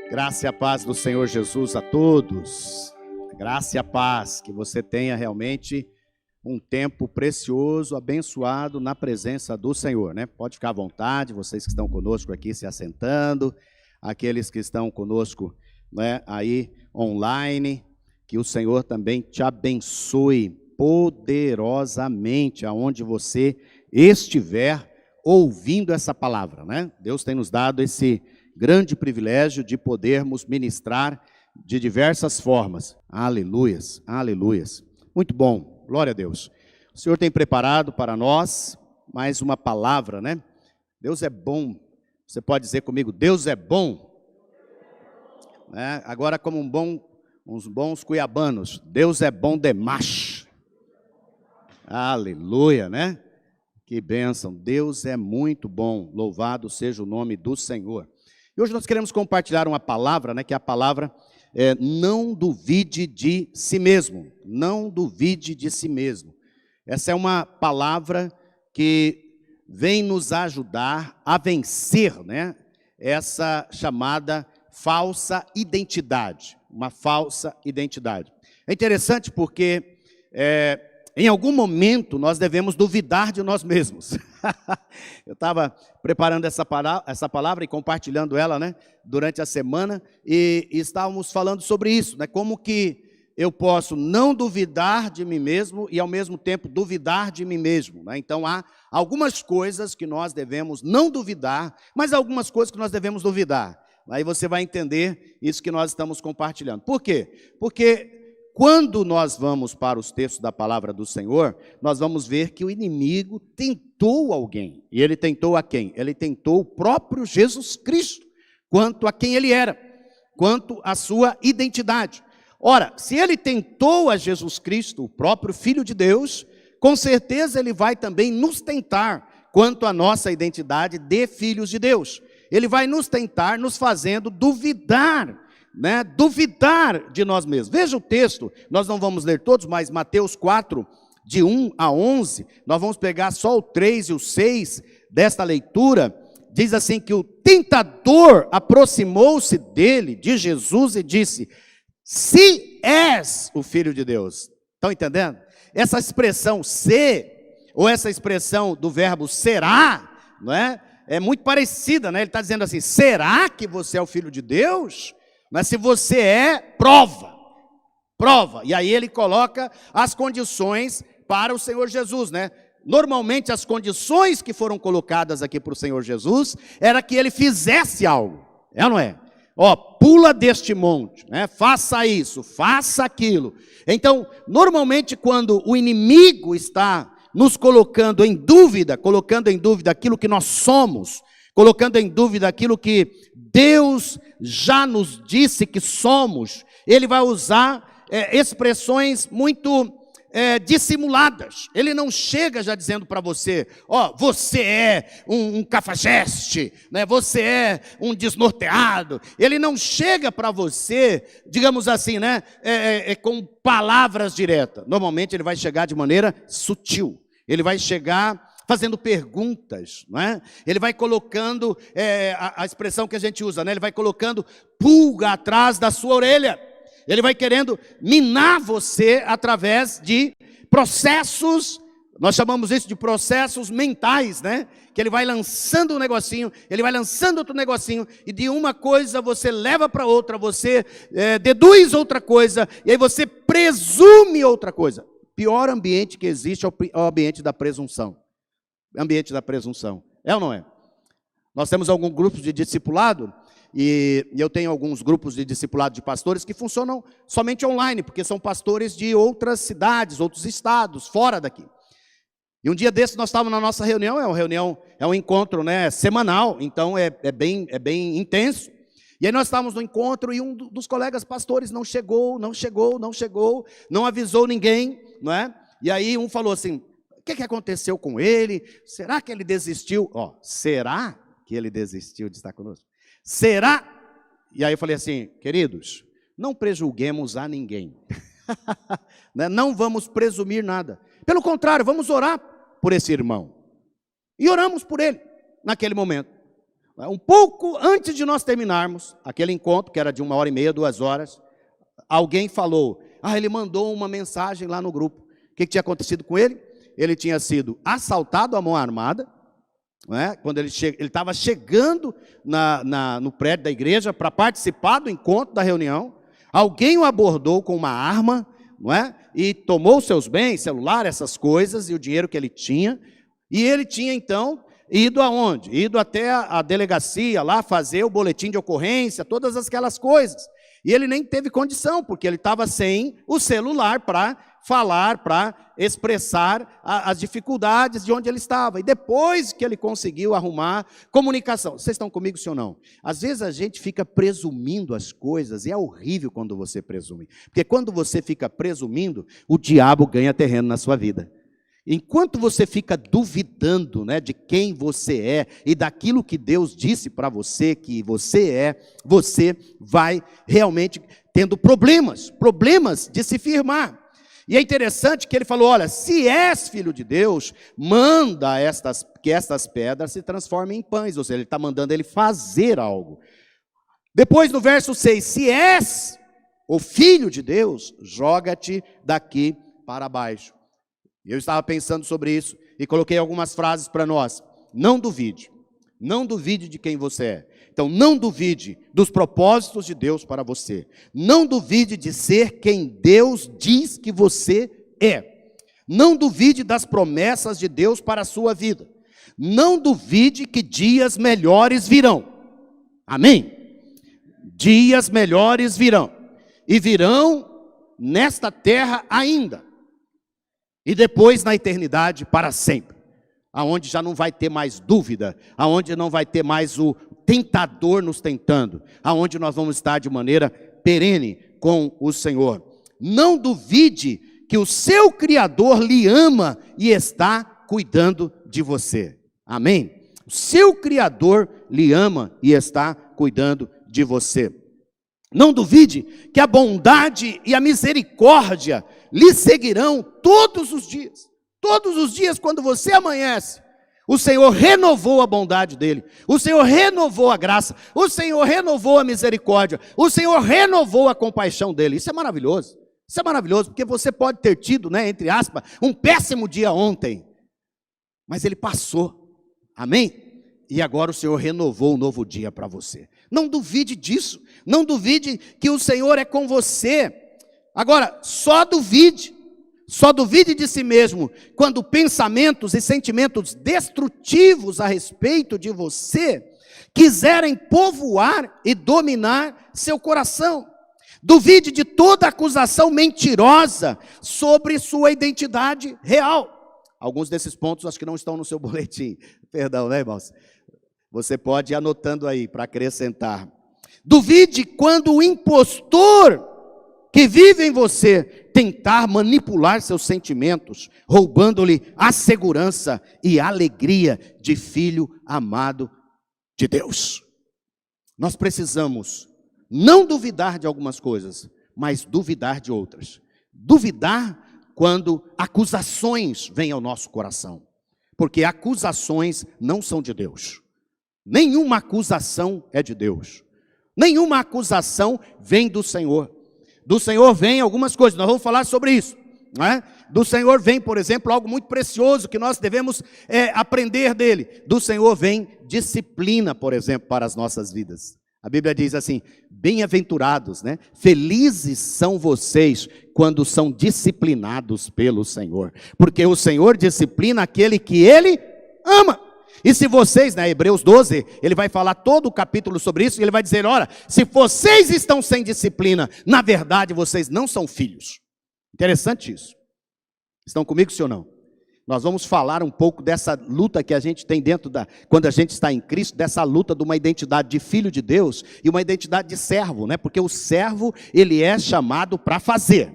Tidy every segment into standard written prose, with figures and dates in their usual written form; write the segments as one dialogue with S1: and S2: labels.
S1: Graça e a paz do Senhor Jesus a todos. Graça e a paz, que você tenha realmente um tempo precioso, abençoado na presença do Senhor, né? Pode ficar à vontade, vocês que estão conosco aqui se assentando, aqueles que estão conosco, né, aí online, que o Senhor também te abençoe poderosamente aonde você estiver ouvindo essa palavra, né? Deus tem nos dado esse grande privilégio de podermos ministrar de diversas formas. Aleluias, aleluias. Muito bom, glória a Deus. O Senhor tem preparado para nós mais uma palavra, né? Deus é bom. Você pode dizer comigo, Deus é bom. Agora como uns bons cuiabanos, Deus é bom demais. Aleluia, né? Que bênção, Deus é muito bom, louvado seja o nome do Senhor. E hoje nós queremos compartilhar uma palavra, né, que é a palavra não duvide de si mesmo, não duvide de si mesmo. Essa é uma palavra que vem nos ajudar a vencer, né, essa chamada falsa identidade, uma falsa identidade. É interessante porque em algum momento nós devemos duvidar de nós mesmos. Eu estava preparando essa palavra e compartilhando ela, né, durante a semana, e estávamos falando sobre isso, né, como que eu posso não duvidar de mim mesmo e ao mesmo tempo duvidar de mim mesmo, né? Então há algumas coisas que nós devemos não duvidar, mas algumas coisas que nós devemos duvidar. Aí você vai entender isso que nós estamos compartilhando. Por quê? Porque quando nós vamos para os textos da palavra do Senhor, nós vamos ver que o inimigo tentou alguém. E ele tentou a quem? Ele tentou o próprio Jesus Cristo, quanto a quem ele era, quanto à sua identidade. Ora, se ele tentou a Jesus Cristo, o próprio Filho de Deus, com certeza ele vai também nos tentar quanto à nossa identidade de filhos de Deus. Ele vai nos tentar, nos fazendo duvidar, né, duvidar de nós mesmos. Veja o texto, nós não vamos ler todos, mas Mateus 4, de 1 a 11, nós vamos pegar só o 3 e o 6 desta leitura. Diz assim que o tentador aproximou-se dele, de Jesus, e disse: se és o Filho de Deus. Estão entendendo? Essa expressão se, ou essa expressão do verbo será, não é? É muito parecida, né? Ele está dizendo assim, será que você é o Filho de Deus? Mas se você é, prova. E aí ele coloca as condições para o Senhor Jesus, né? Normalmente as condições que foram colocadas aqui para o Senhor Jesus, era que ele fizesse algo, é ou não é? Ó, pula deste monte, né? Faça isso, faça aquilo. Então, normalmente quando o inimigo está nos colocando em dúvida aquilo que nós somos, colocando em dúvida aquilo que Deus já nos disse que somos, ele vai usar expressões muito dissimuladas. Ele não chega já dizendo para você, ó, você é um cafajeste, né? Você é um desnorteado. Ele não chega para você, digamos assim, né, com palavras diretas. Normalmente ele vai chegar de maneira sutil. Ele vai chegar fazendo perguntas, não é? Ele vai colocando, a expressão que a gente usa, né? Ele vai colocando pulga atrás da sua orelha. Ele vai querendo minar você através de processos, nós chamamos isso de processos mentais, né? Que ele vai lançando um negocinho, ele vai lançando outro negocinho, e de uma coisa você leva para outra, você deduz outra coisa, e aí você presume outra coisa. Pior ambiente que existe é o ambiente da presunção. Ambiente da presunção. É ou não é? Nós temos alguns grupos de discipulado, e eu tenho alguns grupos de discipulado de pastores que funcionam somente online, porque são pastores de outras cidades, outros estados, fora daqui. E um dia desses nós estávamos na nossa reunião, é um encontro, né, semanal, então é bem intenso. E aí nós estávamos no encontro e um dos colegas pastores não chegou, não avisou ninguém, não é? E aí um falou assim, o que aconteceu com ele? Será que ele desistiu? Ó, será que ele desistiu de estar conosco? Será? E aí eu falei assim, queridos, não prejulguemos a ninguém. Não vamos presumir nada. Pelo contrário, vamos orar por esse irmão. E oramos por ele naquele momento. um pouco antes de nós terminarmos aquele encontro, que era de 1h30, 2 horas, alguém falou, ele mandou uma mensagem lá no grupo. O que tinha acontecido com ele? Ele tinha sido assaltado à mão armada, não é? Quando ele estava chegando no prédio da igreja para participar do encontro, da reunião, alguém o abordou com uma arma, não é? E tomou seus bens, celular, essas coisas, e o dinheiro que ele tinha, e ele tinha então ido aonde? Ido até a delegacia lá fazer o boletim de ocorrência, todas aquelas coisas. E ele nem teve condição, porque ele estava sem o celular para falar, para expressar as dificuldades de onde ele estava. E depois que ele conseguiu arrumar comunicação. Vocês estão comigo, sim ou não? Às vezes a gente fica presumindo as coisas, e é horrível quando você presume. Porque quando você fica presumindo, o diabo ganha terreno na sua vida. Enquanto você fica duvidando, né, de quem você é e daquilo que Deus disse para você que você é, você vai realmente tendo problemas de se firmar. E é interessante que ele falou, olha, se és filho de Deus, manda que estas pedras se transformem em pães. Ou seja, ele está mandando ele fazer algo. Depois no verso 6, se és o filho de Deus, joga-te daqui para baixo. Eu estava pensando sobre isso e coloquei algumas frases para nós. Não duvide de quem você é. Então não duvide dos propósitos de Deus para você. Não duvide de ser quem Deus diz que você é. Não duvide das promessas de Deus para a sua vida. Não duvide que dias melhores virão. Amém? Dias melhores virão. E virão nesta terra ainda. E depois na eternidade para sempre, aonde já não vai ter mais dúvida, aonde não vai ter mais o tentador nos tentando, aonde nós vamos estar de maneira perene com o Senhor. Não duvide que o seu Criador lhe ama e está cuidando de você. Amém? O seu Criador lhe ama e está cuidando de você. Não duvide que a bondade e a misericórdia lhe seguirão todos os dias. Todos os dias, quando você amanhece, o Senhor renovou a bondade dele, o Senhor renovou a graça, o Senhor renovou a misericórdia, o Senhor renovou a compaixão dele. Isso é maravilhoso. Isso é maravilhoso, porque você pode ter tido, né, entre aspas, um péssimo dia ontem, mas ele passou. Amém? E agora o Senhor renovou um novo dia para você. Não duvide disso. Não duvide que o Senhor é com você. Agora, só duvide de si mesmo quando pensamentos e sentimentos destrutivos a respeito de você quiserem povoar e dominar seu coração. Duvide de toda acusação mentirosa sobre sua identidade real. Alguns desses pontos acho que não estão no seu boletim. Perdão, né, irmãos? Você pode ir anotando aí para acrescentar. Duvide quando o impostor que vive em você tentar manipular seus sentimentos, roubando-lhe a segurança e a alegria de filho amado de Deus. Nós precisamos não duvidar de algumas coisas, mas duvidar de outras. Duvidar quando acusações vêm ao nosso coração, porque acusações não são de Deus. Nenhuma acusação é de Deus. Nenhuma acusação vem do Senhor. Do Senhor vem algumas coisas, nós vamos falar sobre isso, não é? Do Senhor vem, por exemplo, algo muito precioso que nós devemos aprender dele. Do Senhor vem disciplina, por exemplo, para as nossas vidas. A Bíblia diz assim, bem-aventurados, né? Felizes são vocês quando são disciplinados pelo Senhor. Porque o Senhor disciplina aquele que Ele ama. E se vocês, né, Hebreus 12, ele vai falar todo o capítulo sobre isso, e ele vai dizer, olha, se vocês estão sem disciplina, na verdade vocês não são filhos. Interessante isso. Estão comigo, sim ou não? Nós vamos falar um pouco dessa luta que a gente tem quando a gente está em Cristo, dessa luta de uma identidade de filho de Deus e uma identidade de servo, né? Porque o servo, ele é chamado para fazer.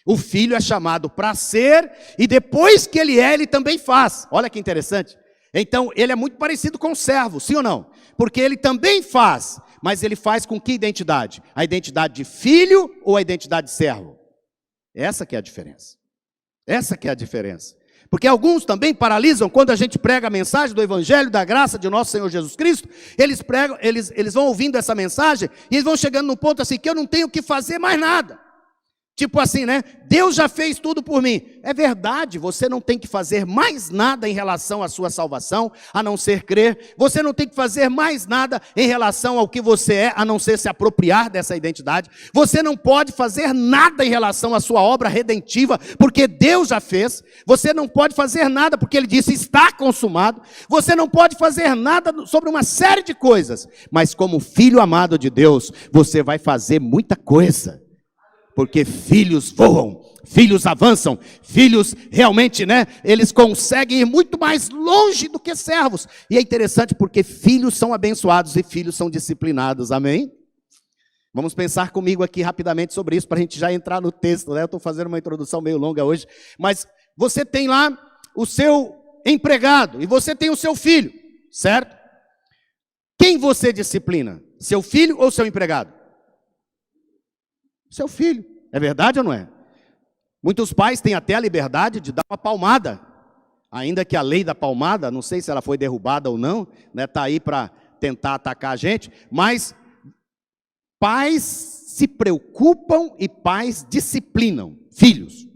S1: O filho é chamado para ser, e depois que ele também faz. Olha que interessante. Então, ele é muito parecido com o servo, sim ou não? Porque ele também faz, mas ele faz com que identidade? A identidade de filho ou a identidade de servo? Essa que é a diferença. Essa que é a diferença. Porque alguns também paralisam quando a gente prega a mensagem do Evangelho, da graça de nosso Senhor Jesus Cristo. Eles vão ouvindo essa mensagem e eles vão chegando no ponto assim, que eu não tenho que fazer mais nada. Tipo assim, né? Deus já fez tudo por mim. É verdade, você não tem que fazer mais nada em relação à sua salvação, a não ser crer. Você não tem que fazer mais nada em relação ao que você é, a não ser se apropriar dessa identidade. Você não pode fazer nada em relação à sua obra redentiva, porque Deus já fez. Você não pode fazer nada, porque Ele disse, está consumado. Você não pode fazer nada sobre uma série de coisas. Mas como filho amado de Deus, você vai fazer muita coisa. Porque filhos voam, filhos avançam, filhos realmente, né? Eles conseguem ir muito mais longe do que servos. E é interessante porque filhos são abençoados e filhos são disciplinados, amém? Vamos pensar comigo aqui rapidamente sobre isso, para a gente já entrar no texto, né? Eu estou fazendo uma introdução meio longa hoje, mas você tem lá o seu empregado e você tem o seu filho, certo? Quem você disciplina? Seu filho ou seu empregado? Seu filho, é verdade ou não é? Muitos pais têm até a liberdade de dar uma palmada, ainda que a lei da palmada, não sei se ela foi derrubada ou não, né, está aí para tentar atacar a gente, mas pais se preocupam e pais disciplinam filhos.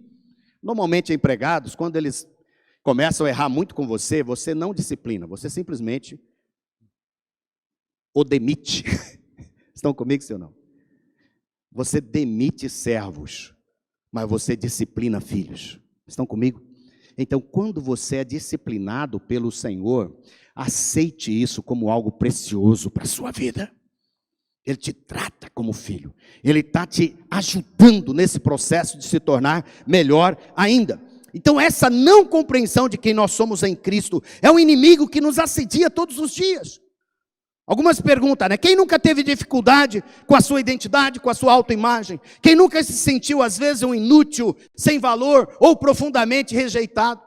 S1: Normalmente empregados, quando eles começam a errar muito com você, você não disciplina, você simplesmente o demite. Estão comigo, sim ou não? Você demite servos, mas você disciplina filhos. Estão comigo? Então, quando você é disciplinado pelo Senhor, aceite isso como algo precioso para a sua vida. Ele te trata como filho. Ele está te ajudando nesse processo de se tornar melhor ainda. Então, essa não compreensão de quem nós somos em Cristo é um inimigo que nos assedia todos os dias. Algumas perguntam, né? Quem nunca teve dificuldade com a sua identidade, com a sua autoimagem? Quem nunca se sentiu, às vezes, um inútil, sem valor ou profundamente rejeitado?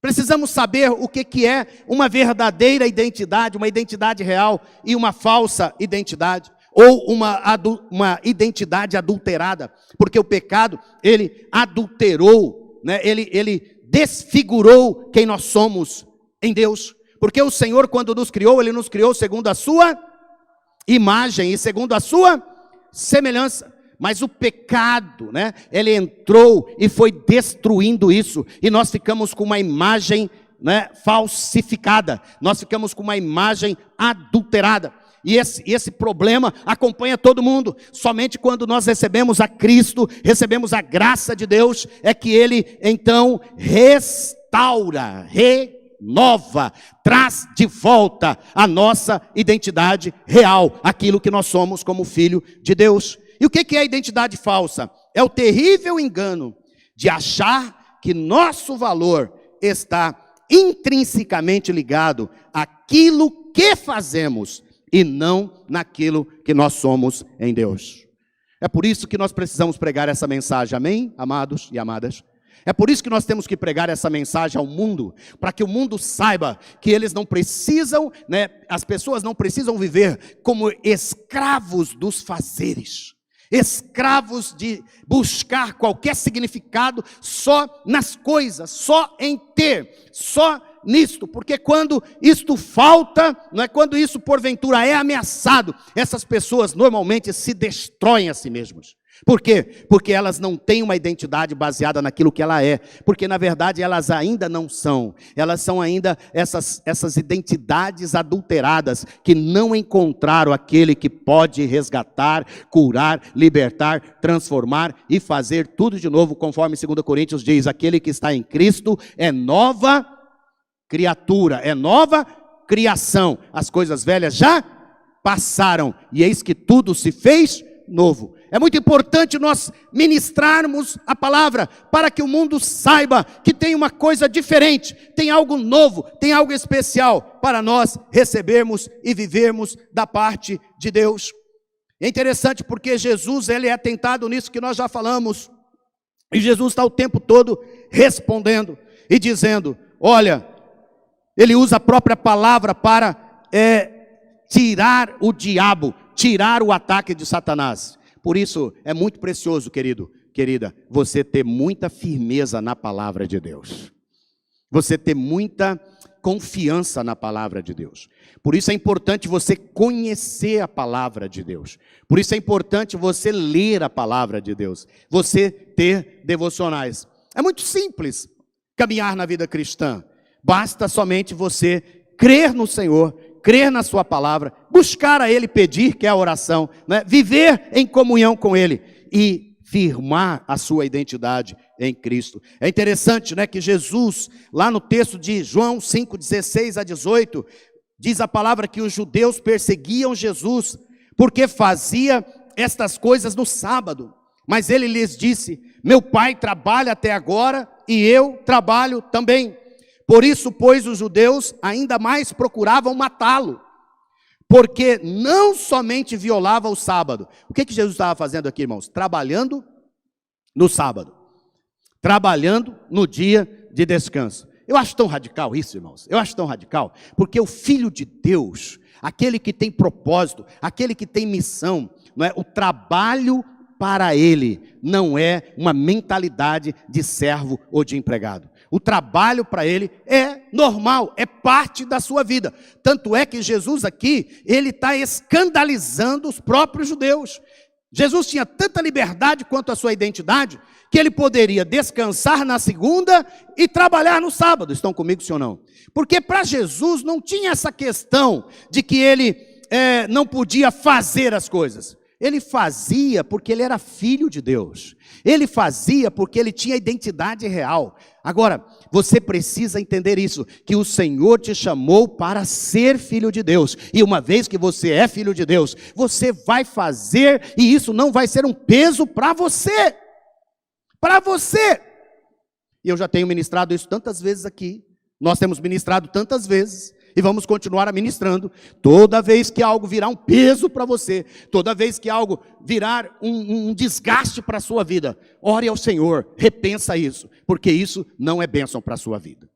S1: Precisamos saber o que é uma verdadeira identidade, uma identidade real e uma falsa identidade. Ou uma identidade adulterada. Porque o pecado, ele adulterou, né? Ele desfigurou quem nós somos em Deus. Porque o Senhor, quando nos criou, Ele nos criou segundo a sua imagem e segundo a sua semelhança. Mas o pecado, né, ele entrou e foi destruindo isso. E nós ficamos com uma imagem, né, falsificada. Nós ficamos com uma imagem adulterada. E esse problema acompanha todo mundo. Somente quando nós recebemos a Cristo, recebemos a graça de Deus, é que Ele então restaura, renova, traz de volta a nossa identidade real, aquilo que nós somos como filho de Deus. E o que é a identidade falsa? É o terrível engano de achar que nosso valor está intrinsecamente ligado àquilo que fazemos e não naquilo que nós somos em Deus. É por isso que nós precisamos pregar essa mensagem, amém, amados e amadas? É por isso que nós temos que pregar essa mensagem ao mundo, para que o mundo saiba que eles não precisam, né, as pessoas não precisam viver como escravos dos fazeres, escravos de buscar qualquer significado só nas coisas, só em ter, só nisto, porque quando isto falta, não é, quando isso porventura é ameaçado, essas pessoas normalmente se destroem a si mesmas. Por quê? Porque elas não têm uma identidade baseada naquilo que ela é, porque na verdade elas ainda não são, elas são ainda essas identidades adulteradas, que não encontraram aquele que pode resgatar, curar, libertar, transformar e fazer tudo de novo, conforme 2 Coríntios diz, aquele que está em Cristo é nova criatura, é nova criação, as coisas velhas já passaram, e eis que tudo se fez novo. É muito importante nós ministrarmos a palavra para que o mundo saiba que tem uma coisa diferente, tem algo novo, tem algo especial para nós recebermos e vivermos da parte de Deus. É interessante porque Jesus, ele é tentado nisso que nós já falamos, e Jesus está o tempo todo respondendo e dizendo, olha, ele usa a própria palavra para tirar o diabo, tirar o ataque de Satanás. Por isso, é muito precioso, querido, querida, você ter muita firmeza na palavra de Deus. Você ter muita confiança na palavra de Deus. Por isso é importante você conhecer a palavra de Deus. Por isso é importante você ler a palavra de Deus. Você ter devocionais. É muito simples caminhar na vida cristã. Basta somente você crer no Senhor, crer na sua palavra, buscar a Ele, pedir, que é a oração, né? Viver em comunhão com Ele e firmar a sua identidade em Cristo. É interessante, né, que Jesus, lá no texto de João 5:16-18, diz a palavra que os judeus perseguiam Jesus, porque fazia estas coisas no sábado. Mas ele lhes disse: meu pai trabalha até agora e eu trabalho também. Por isso, pois, os judeus ainda mais procuravam matá-lo, porque não somente violava o sábado. O que Jesus estava fazendo aqui, irmãos? Trabalhando no sábado. Trabalhando no dia de descanso. Eu acho tão radical isso, irmãos. Eu acho tão radical, porque o Filho de Deus, aquele que tem propósito, aquele que tem missão, não é? O trabalho para ele não é uma mentalidade de servo ou de empregado. O trabalho para ele é normal, é parte da sua vida. Tanto é que Jesus aqui, ele está escandalizando os próprios judeus. Jesus tinha tanta liberdade quanto a sua identidade, que ele poderia descansar na segunda e trabalhar no sábado. Estão comigo, sim ou não? Porque para Jesus não tinha essa questão de que ele não podia fazer as coisas. Ele fazia porque ele era filho de Deus. Ele fazia porque ele tinha identidade real. Agora, você precisa entender isso, que o Senhor te chamou para ser filho de Deus. E uma vez que você é filho de Deus, você vai fazer, e isso não vai ser um peso para você. Para você. E eu já tenho ministrado isso tantas vezes aqui. Nós temos ministrado tantas vezes. E vamos continuar a ministrando. Toda vez que algo virar um peso para você, toda vez que algo virar um desgaste para a sua vida, ore ao Senhor, repensa isso, porque isso não é bênção para a sua vida.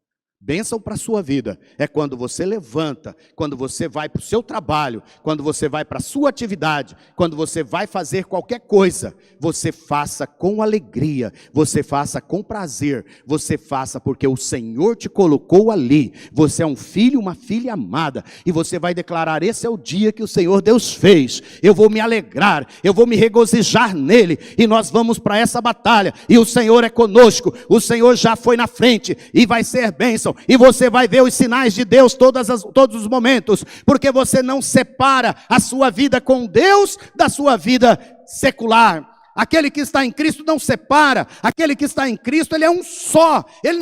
S1: Bênção para a sua vida é quando você levanta, quando você vai para o seu trabalho, quando você vai para a sua atividade, quando você vai fazer qualquer coisa, você faça com alegria, você faça com prazer, você faça porque o Senhor te colocou ali. Você é um filho, uma filha amada, e você vai declarar: esse é o dia que o Senhor Deus fez, eu vou me alegrar, eu vou me regozijar nele, e nós vamos para essa batalha, e o Senhor é conosco, o Senhor já foi na frente, e vai ser bênção. E você vai ver os sinais de Deus todos os momentos, porque você não separa a sua vida com Deus da sua vida secular. Aquele que está em Cristo não separa. Aquele que está em Cristo, ele é um só. Ele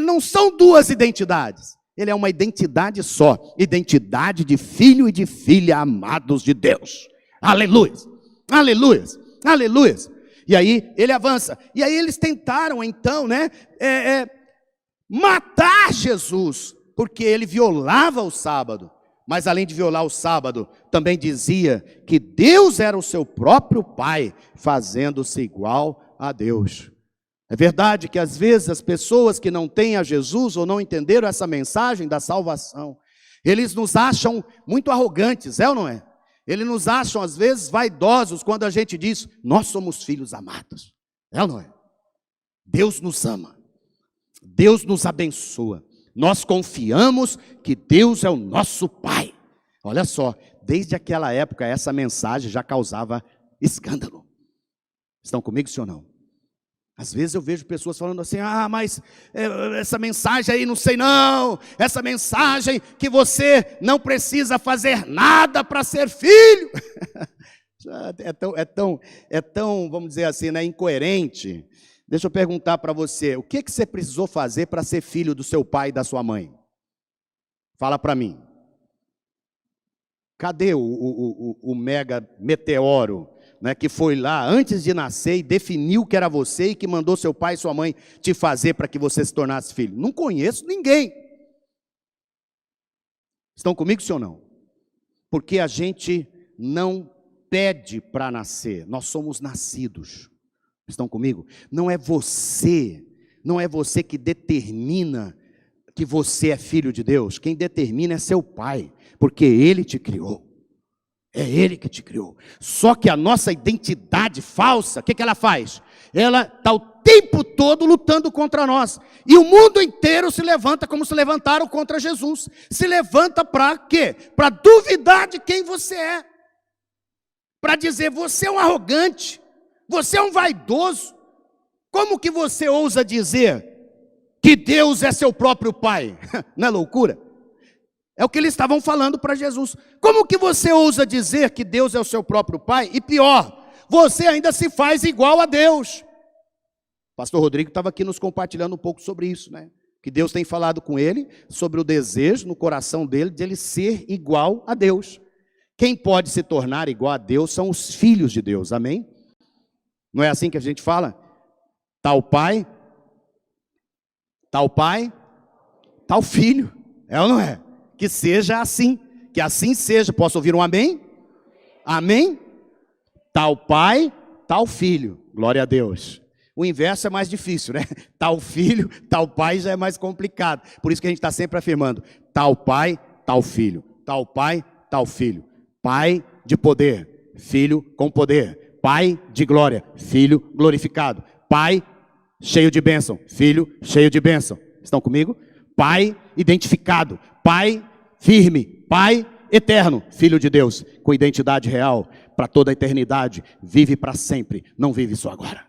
S1: não são duas identidades. Ele é uma identidade só, identidade de filho e de filha amados de Deus. Aleluia, aleluia, aleluia. E aí ele avança. E aí eles tentaram então, né, matar Jesus, porque ele violava o sábado. Mas além de violar o sábado, também dizia que Deus era o seu próprio Pai, fazendo-se igual a Deus. É verdade que às vezes as pessoas que não têm a Jesus ou não entenderam essa mensagem da salvação, eles nos acham muito arrogantes, é ou não é? Eles nos acham às vezes vaidosos quando a gente diz: nós somos filhos amados, é ou não é? Deus nos ama. Deus nos abençoa. Nós confiamos que Deus é o nosso Pai. Olha só, desde aquela época essa mensagem já causava escândalo. Estão comigo, sim ou não? Às vezes eu vejo pessoas falando assim: mas essa mensagem aí não sei não. Essa mensagem que você não precisa fazer nada para ser filho. É tão, vamos dizer assim, né, incoerente. Deixa eu perguntar para você, o que você precisou fazer para ser filho do seu pai e da sua mãe? Fala para mim. Cadê o mega meteoro, né, que foi lá antes de nascer e definiu que era você e que mandou seu pai e sua mãe te fazer para que você se tornasse filho? Não conheço ninguém. Estão comigo, sim ou não? Porque a gente não pede para nascer, nós somos nascidos. Estão comigo? Não é você que determina que você é filho de Deus. Quem determina é seu pai, porque ele te criou. É Ele que te criou. Só que a nossa identidade falsa, o que ela faz? Ela está o tempo todo lutando contra nós. E o mundo inteiro se levanta como se levantaram contra Jesus. Se levanta para quê? Para duvidar de quem você é. Para dizer, você é um arrogante. Você é um vaidoso. Como que você ousa dizer que Deus é seu próprio Pai? Não é loucura? É o que eles estavam falando para Jesus. Como que você ousa dizer que Deus é o seu próprio Pai? E pior, você ainda se faz igual a Deus. O pastor Rodrigo estava aqui nos compartilhando um pouco sobre isso, né? Que Deus tem falado com ele sobre o desejo no coração dele de ele ser igual a Deus. Quem pode se tornar igual a Deus são os filhos de Deus, amém? Não é assim que a gente fala? Tal pai, tal filho, é ou não é? Que seja assim, que assim seja. Posso ouvir um amém? Amém? Tal pai, tal filho. Glória a Deus. O inverso é mais difícil, né? Tal filho, tal pai já é mais complicado. Por isso que a gente está sempre afirmando: tal pai, tal filho. Tal pai, tal filho. Pai de poder, filho com poder. Pai de glória, filho glorificado. Pai cheio de bênção, filho cheio de bênção. Estão comigo? Pai identificado, Pai firme, Pai eterno, Filho de Deus, com identidade real, para toda a eternidade, vive para sempre, não vive só agora.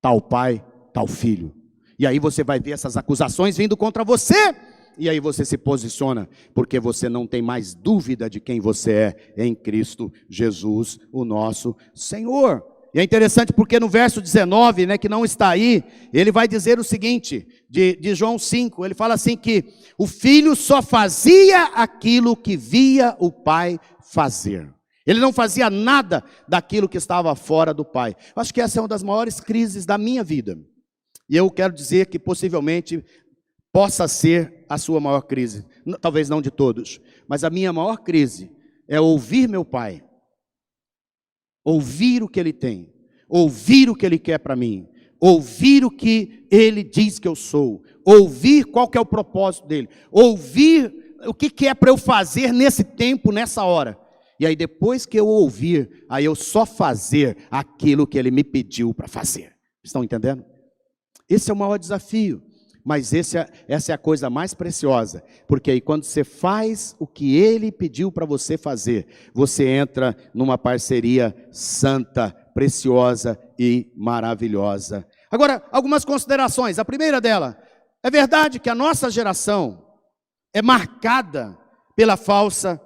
S1: Tal Pai, tal Filho. E aí você vai ver essas acusações vindo contra você, e aí você se posiciona, porque você não tem mais dúvida de quem você é em Cristo Jesus, o nosso Senhor. E é interessante porque no verso 19, né, que não está aí, ele vai dizer o seguinte, de João 5, ele fala assim que o filho só fazia aquilo que via o pai fazer. Ele não fazia nada daquilo que estava fora do pai. Eu acho que essa é uma das maiores crises da minha vida. E eu quero dizer que possivelmente possa ser a sua maior crise. Talvez não de todos, mas a minha maior crise é ouvir meu pai. Ouvir o que ele tem, ouvir o que ele quer para mim, ouvir o que ele diz que eu sou, ouvir qual que é o propósito dele, ouvir o que é para eu fazer nesse tempo, nessa hora. E aí depois que eu ouvir, aí eu só fazer aquilo que ele me pediu para fazer. Estão entendendo? Esse é o maior desafio. Mas essa é a coisa mais preciosa, porque aí quando você faz o que Ele pediu para você fazer, você entra numa parceria santa, preciosa e maravilhosa. Agora, algumas considerações. A primeira dela, é verdade que a nossa geração é marcada pela falsa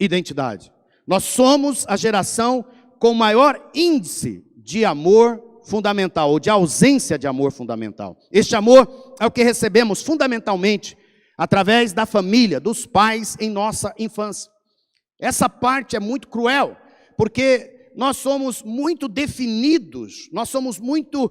S1: identidade. Nós somos a geração com maior índice de amor fundamental, ou de ausência de amor fundamental. Este amor é o que recebemos fundamentalmente através da família, dos pais em nossa infância. Essa parte é muito cruel, porque nós somos muito definidos, nós somos muito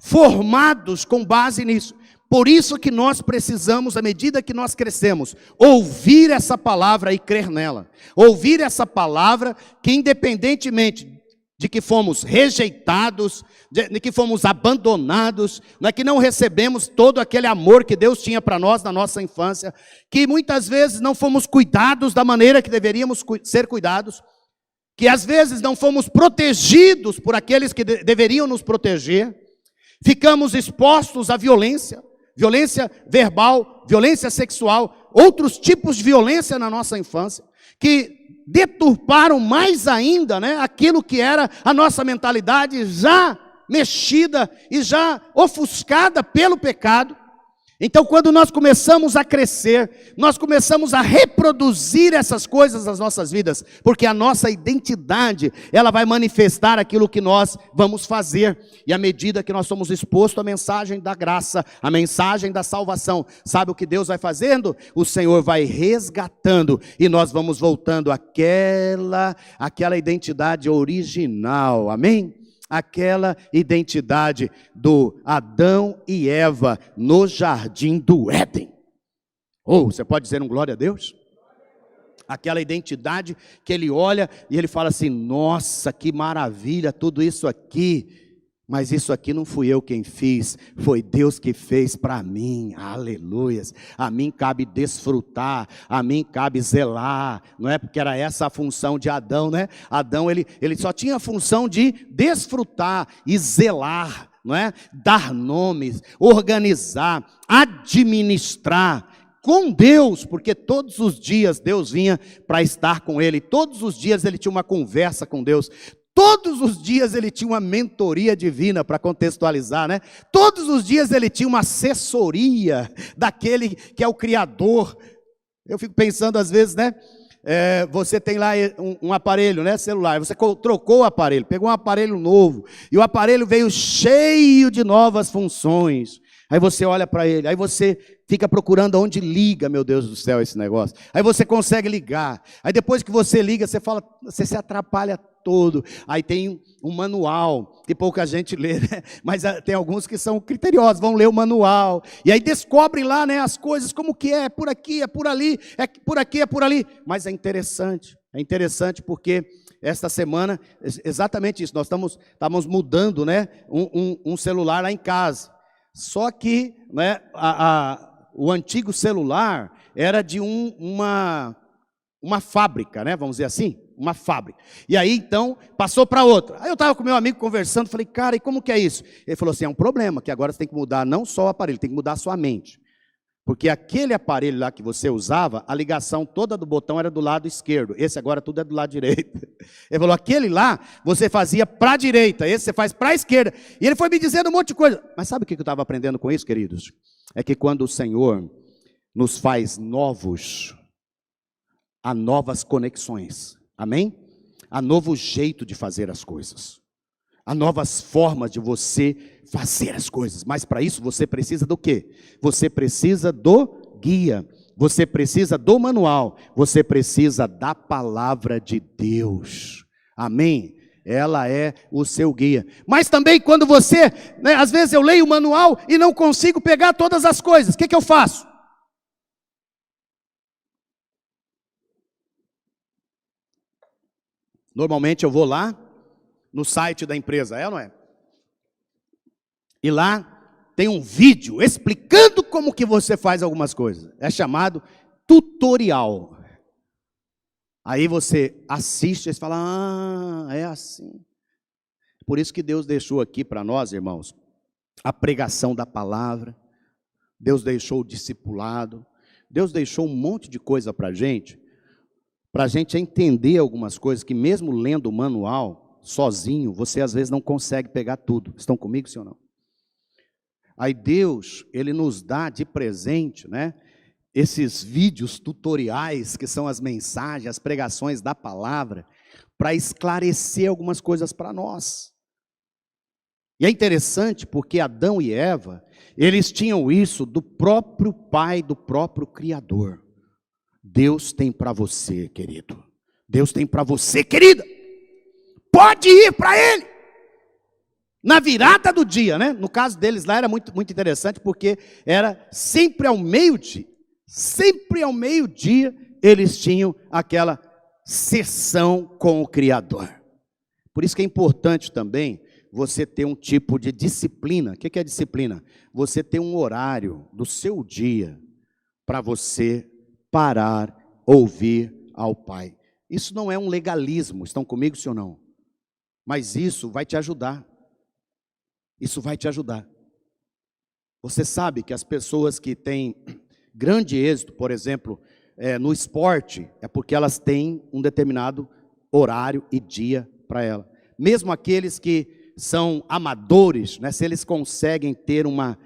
S1: formados com base nisso. Por isso que nós precisamos, à medida que nós crescemos, ouvir essa palavra e crer nela. Ouvir essa palavra que, independentemente de que fomos rejeitados, de que fomos abandonados, que não recebemos todo aquele amor que Deus tinha para nós na nossa infância, que muitas vezes não fomos cuidados da maneira que deveríamos ser cuidados, que às vezes não fomos protegidos por aqueles que deveriam nos proteger, ficamos expostos à violência, violência verbal, violência sexual, outros tipos de violência na nossa infância, que deturparam mais ainda, né, aquilo que era a nossa mentalidade já mexida e já ofuscada pelo pecado. Então, quando nós começamos a crescer, nós começamos a reproduzir essas coisas nas nossas vidas, porque a nossa identidade, ela vai manifestar aquilo que nós vamos fazer. E à medida que nós somos expostos à mensagem da graça, à mensagem da salvação, sabe o que Deus vai fazendo? O Senhor vai resgatando e nós vamos voltando àquela identidade original. Amém? Aquela identidade do Adão e Eva no jardim do Éden. Você pode dizer um glória a Deus? Aquela identidade que ele olha e ele fala assim: nossa, que maravilha tudo isso aqui. Mas isso aqui não fui eu quem fiz, foi Deus que fez para mim, aleluias. A mim cabe desfrutar, a mim cabe zelar, não é? Porque era essa a função de Adão, né? Adão, ele só tinha a função de desfrutar e zelar, não é? Dar nomes, organizar, administrar com Deus, porque todos os dias Deus vinha para estar com ele, todos os dias ele tinha uma conversa com Deus. Todos os dias ele tinha uma mentoria divina, para contextualizar, né? Todos os dias ele tinha uma assessoria daquele que é o Criador. Eu fico pensando às vezes, né? Você tem lá um aparelho, né, celular, você trocou o aparelho, pegou um aparelho novo, e o aparelho veio cheio de novas funções. Aí você olha para ele, aí você fica procurando onde liga, meu Deus do céu, esse negócio. Aí você consegue ligar. Aí depois que você liga, você fala, você se atrapalha todo. Aí tem um manual, que pouca gente lê, né? Mas tem alguns que são criteriosos, vão ler o manual. E aí descobrem lá, né, as coisas, como que é por aqui, é por ali, é por aqui, é por ali. Mas é interessante porque esta semana, exatamente isso, nós estamos mudando, né, um celular lá em casa. Só que, né, o antigo celular era de uma fábrica, né, vamos dizer assim, uma fábrica. E aí, então, passou para outra. Aí eu estava com meu amigo conversando, falei, cara, e como que é isso? Ele falou assim, é um problema, que agora você tem que mudar não só o aparelho, tem que mudar a sua mente. Porque aquele aparelho lá que você usava, a ligação toda do botão era do lado esquerdo. Esse agora tudo é do lado direito. Ele falou, aquele lá você fazia para a direita, esse você faz para a esquerda. E ele foi me dizendo um monte de coisa. Mas sabe o que eu estava aprendendo com isso, queridos? É que quando o Senhor nos faz novos, há novas conexões. Amém? Há novo jeito de fazer as coisas. Há novas formas de você fazer as coisas. Mas para isso você precisa do quê? Você precisa do guia. Você precisa do manual. Você precisa da palavra de Deus. Amém? Ela é o seu guia. Mas também quando você, né, às vezes eu leio o manual e não consigo pegar todas as coisas. O que eu faço? Normalmente eu vou lá no site da empresa, é ou não é? E lá tem um vídeo explicando como que você faz algumas coisas. É chamado tutorial. Aí você assiste e fala, é assim. Por isso que Deus deixou aqui para nós, irmãos, a pregação da palavra. Deus deixou o discipulado. Deus deixou um monte de coisa para a gente entender algumas coisas que mesmo lendo o manual, sozinho, você às vezes não consegue pegar tudo. Estão comigo, sim ou não? Aí Deus, Ele nos dá de presente, né, esses vídeos tutoriais, que são as mensagens, as pregações da palavra, para esclarecer algumas coisas para nós. E é interessante porque Adão e Eva, eles tinham isso do próprio Pai, do próprio Criador. Deus tem para você, querido. Deus tem para você, querida. Pode ir para Ele. Na virada do dia, né? No caso deles lá era muito, muito interessante, porque era sempre ao meio-dia. Sempre ao meio-dia eles tinham aquela sessão com o Criador. Por isso que é importante também você ter um tipo de disciplina. O que é disciplina? Você ter um horário do seu dia para você parar, ouvir ao Pai. Isso não é um legalismo, estão comigo, sim ou não? Mas isso vai te ajudar. Isso vai te ajudar. Você sabe que as pessoas que têm grande êxito, por exemplo, no esporte, é porque elas têm um determinado horário e dia para ela. Mesmo aqueles que são amadores, né, se eles conseguem ter uma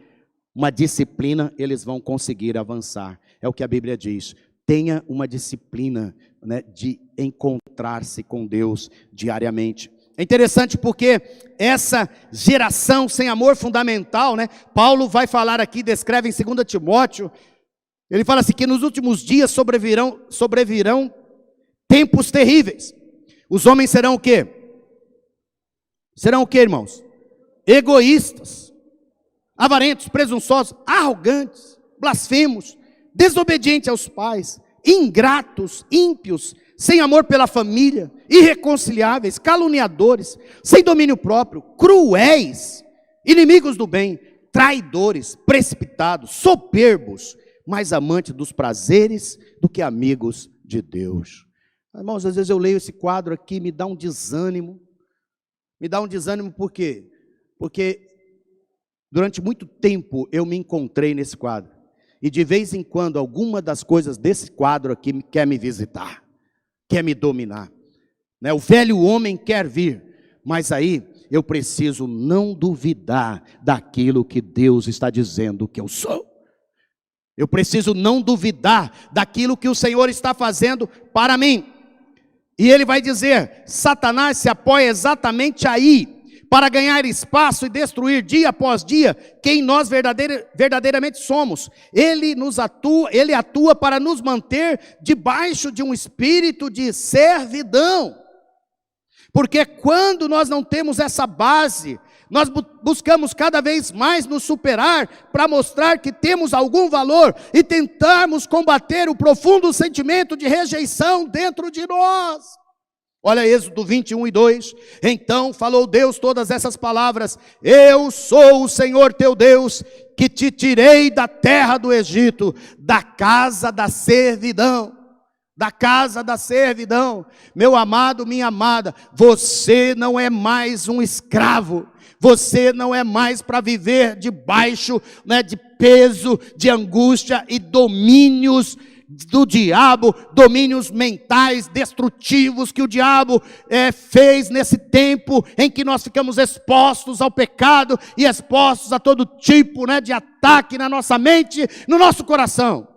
S1: disciplina, eles vão conseguir avançar. É o que a Bíblia diz. Tenha uma disciplina, né, de encontrar-se com Deus diariamente. É interessante porque essa geração sem amor fundamental, né, Paulo vai falar aqui, descreve em 2 Timóteo, ele fala assim que nos últimos dias sobrevirão tempos terríveis. Os homens serão o quê? Serão o quê, irmãos? Egoístas, avarentos, presunçosos, arrogantes, blasfemos, desobedientes aos pais, ingratos, ímpios, sem amor pela família, irreconciliáveis, caluniadores, sem domínio próprio, cruéis, inimigos do bem, traidores, precipitados, soberbos, mais amantes dos prazeres do que amigos de Deus. Irmãos, às vezes eu leio esse quadro aqui, me dá um desânimo. Me dá um desânimo por quê? Porque durante muito tempo eu me encontrei nesse quadro. E de vez em quando alguma das coisas desse quadro aqui quer me visitar, quer me dominar. O velho homem quer vir, mas aí eu preciso não duvidar daquilo que Deus está dizendo que eu sou. Eu preciso não duvidar daquilo que o Senhor está fazendo para mim. E ele vai dizer, Satanás se apoia exatamente aí, para ganhar espaço e destruir dia após dia quem nós verdadeiramente somos. Ele atua para nos manter debaixo de um espírito de servidão. Porque quando nós não temos essa base, nós buscamos cada vez mais nos superar para mostrar que temos algum valor e tentarmos combater o profundo sentimento de rejeição dentro de nós. Olha Êxodo 21:2, então falou Deus todas essas palavras, eu sou o Senhor teu Deus, que te tirei da terra do Egito, da casa da servidão. Da casa da servidão. Meu amado, minha amada, você não é mais um escravo, você não é mais para viver debaixo de peso, de angústia e domínios do diabo, domínios mentais destrutivos que o diabo fez nesse tempo em que nós ficamos expostos ao pecado e expostos a todo tipo de ataque na nossa mente, no nosso coração.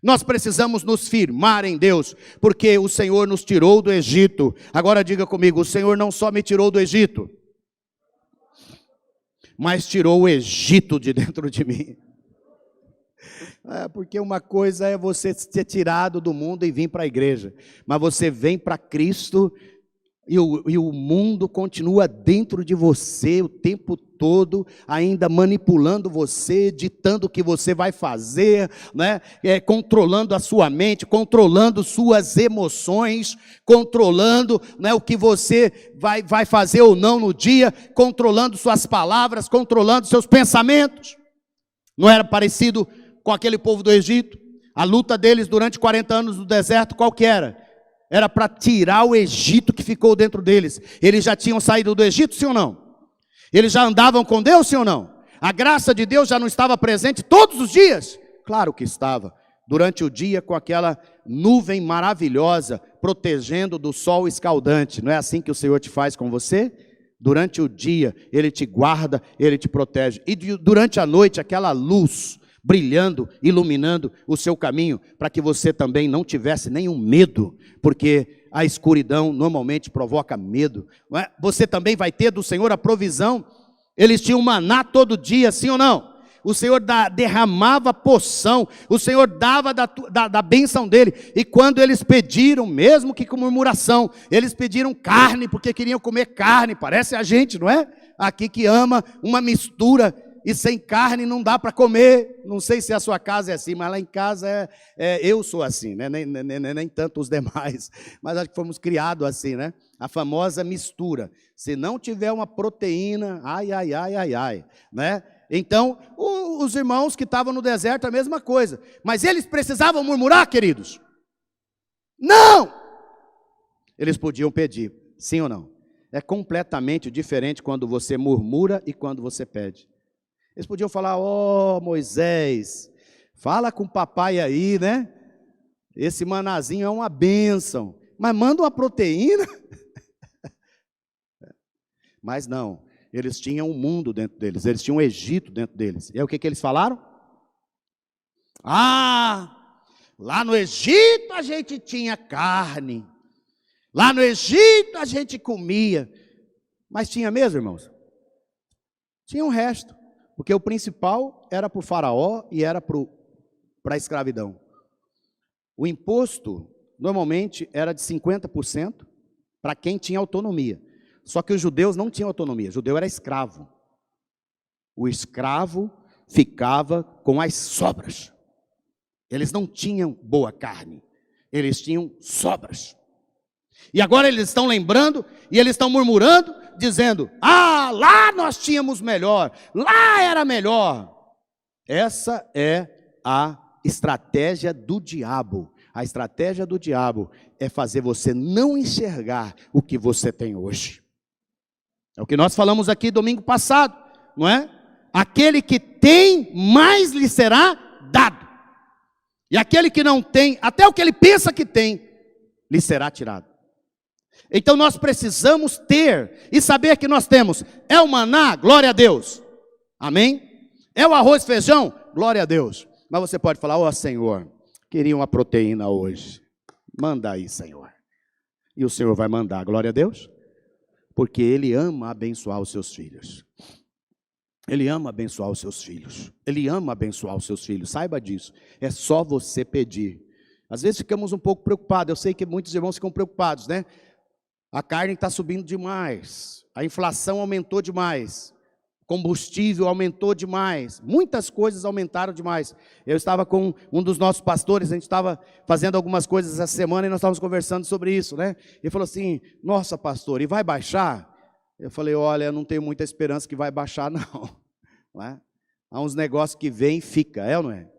S1: Nós precisamos nos firmar em Deus, porque o Senhor nos tirou do Egito. Agora diga comigo, o Senhor não só me tirou do Egito, mas tirou o Egito de dentro de mim. Porque uma coisa é você ser tirado do mundo e vir para a igreja, mas você vem para Cristo e o mundo continua dentro de você o tempo todo, ainda manipulando você, ditando o que você vai fazer, controlando a sua mente, controlando suas emoções, controlando o que você vai fazer ou não no dia, controlando suas palavras, controlando seus pensamentos. Não era parecido com aquele povo do Egito? A luta deles durante 40 anos no deserto, qual que era? Era para tirar o Egito que ficou dentro deles. Eles já tinham saído do Egito, sim ou não? Eles já andavam com Deus, sim ou não? A graça de Deus já não estava presente todos os dias? Claro que estava. Durante o dia, com aquela nuvem maravilhosa, protegendo do sol escaldante. Não é assim que o Senhor te faz com você? Durante o dia, Ele te guarda, Ele te protege. E durante a noite, aquela luz brilhando, iluminando o seu caminho, para que você também não tivesse nenhum medo, porque a escuridão normalmente provoca medo. Você também vai ter do Senhor a provisão. Eles tinham maná todo dia, sim ou não? O Senhor derramava poção, o Senhor dava da bênção dele. E quando eles pediram, mesmo que com murmuração, eles pediram carne, porque queriam comer carne. Parece a gente, não é? Aqui que ama uma mistura, e sem carne não dá para comer. Não sei se a sua casa é assim, mas lá em casa eu sou assim, nem tanto os demais, mas acho que fomos criados assim, a famosa mistura. Se não tiver uma proteína, ai, Então, os irmãos que estavam no deserto, a mesma coisa. Mas eles precisavam murmurar, queridos? Não! Eles podiam pedir, sim ou não? É completamente diferente quando você murmura e quando você pede. Eles podiam falar, Moisés, fala com o papai aí, Esse manazinho é uma bênção. Mas manda uma proteína. Mas não. Eles tinham um mundo dentro deles, eles tinham um Egito dentro deles. E aí o que eles falaram? Lá no Egito a gente tinha carne. Lá no Egito a gente comia. Mas tinha mesmo, irmãos? Tinha um resto. Porque o principal era para o faraó e era para a escravidão. O imposto, normalmente, era de 50% para quem tinha autonomia. Só que os judeus não tinham autonomia, o judeu era escravo. O escravo ficava com as sobras. Eles não tinham boa carne, eles tinham sobras. E agora eles estão lembrando e eles estão murmurando, dizendo: ah, lá nós tínhamos melhor, lá era melhor. Essa é a estratégia do diabo. A estratégia do diabo é fazer você não enxergar o que você tem hoje. É o que nós falamos aqui domingo passado, não é? Aquele que tem, mais lhe será dado. E aquele que não tem, até o que ele pensa que tem, lhe será tirado. Então nós precisamos ter e saber que nós temos. É o maná, glória a Deus. Amém? É o arroz e feijão, glória a Deus. Mas você pode falar: ó Senhor, queria uma proteína hoje. Manda aí, Senhor. E o Senhor vai mandar, glória a Deus. Porque Ele ama abençoar os seus filhos. Ele ama abençoar os seus filhos. Ele ama abençoar os seus filhos. Saiba disso. É só você pedir. Às vezes ficamos um pouco preocupados. Eu sei que muitos irmãos ficam preocupados, né? A carne está subindo demais. A inflação aumentou demais. O combustível aumentou demais. Muitas coisas aumentaram demais. Eu estava com um dos nossos pastores. A gente estava fazendo algumas coisas essa semana e nós estávamos conversando sobre isso, né? Ele falou assim: nossa, pastor, e vai baixar? Eu falei: olha, eu não tenho muita esperança que vai baixar, não. Não é? Há uns negócios que vêm e fica, é ou não é?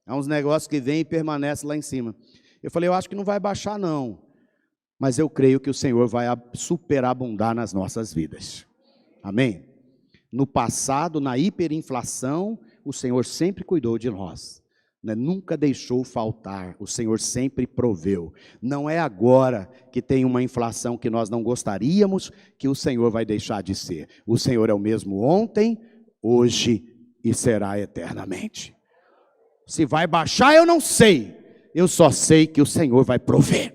S1: Há uns negócios que vêm e permanecem lá em cima. Eu falei: eu acho que não vai baixar, não. Mas eu creio que o Senhor vai superabundar nas nossas vidas. Amém? No passado, na hiperinflação, o Senhor sempre cuidou de nós. Né? Nunca deixou faltar, o Senhor sempre proveu. Não é agora que tem uma inflação que nós não gostaríamos que o Senhor vai deixar de ser. O Senhor é o mesmo ontem, hoje e será eternamente. Se vai baixar eu não sei, eu só sei que o Senhor vai prover,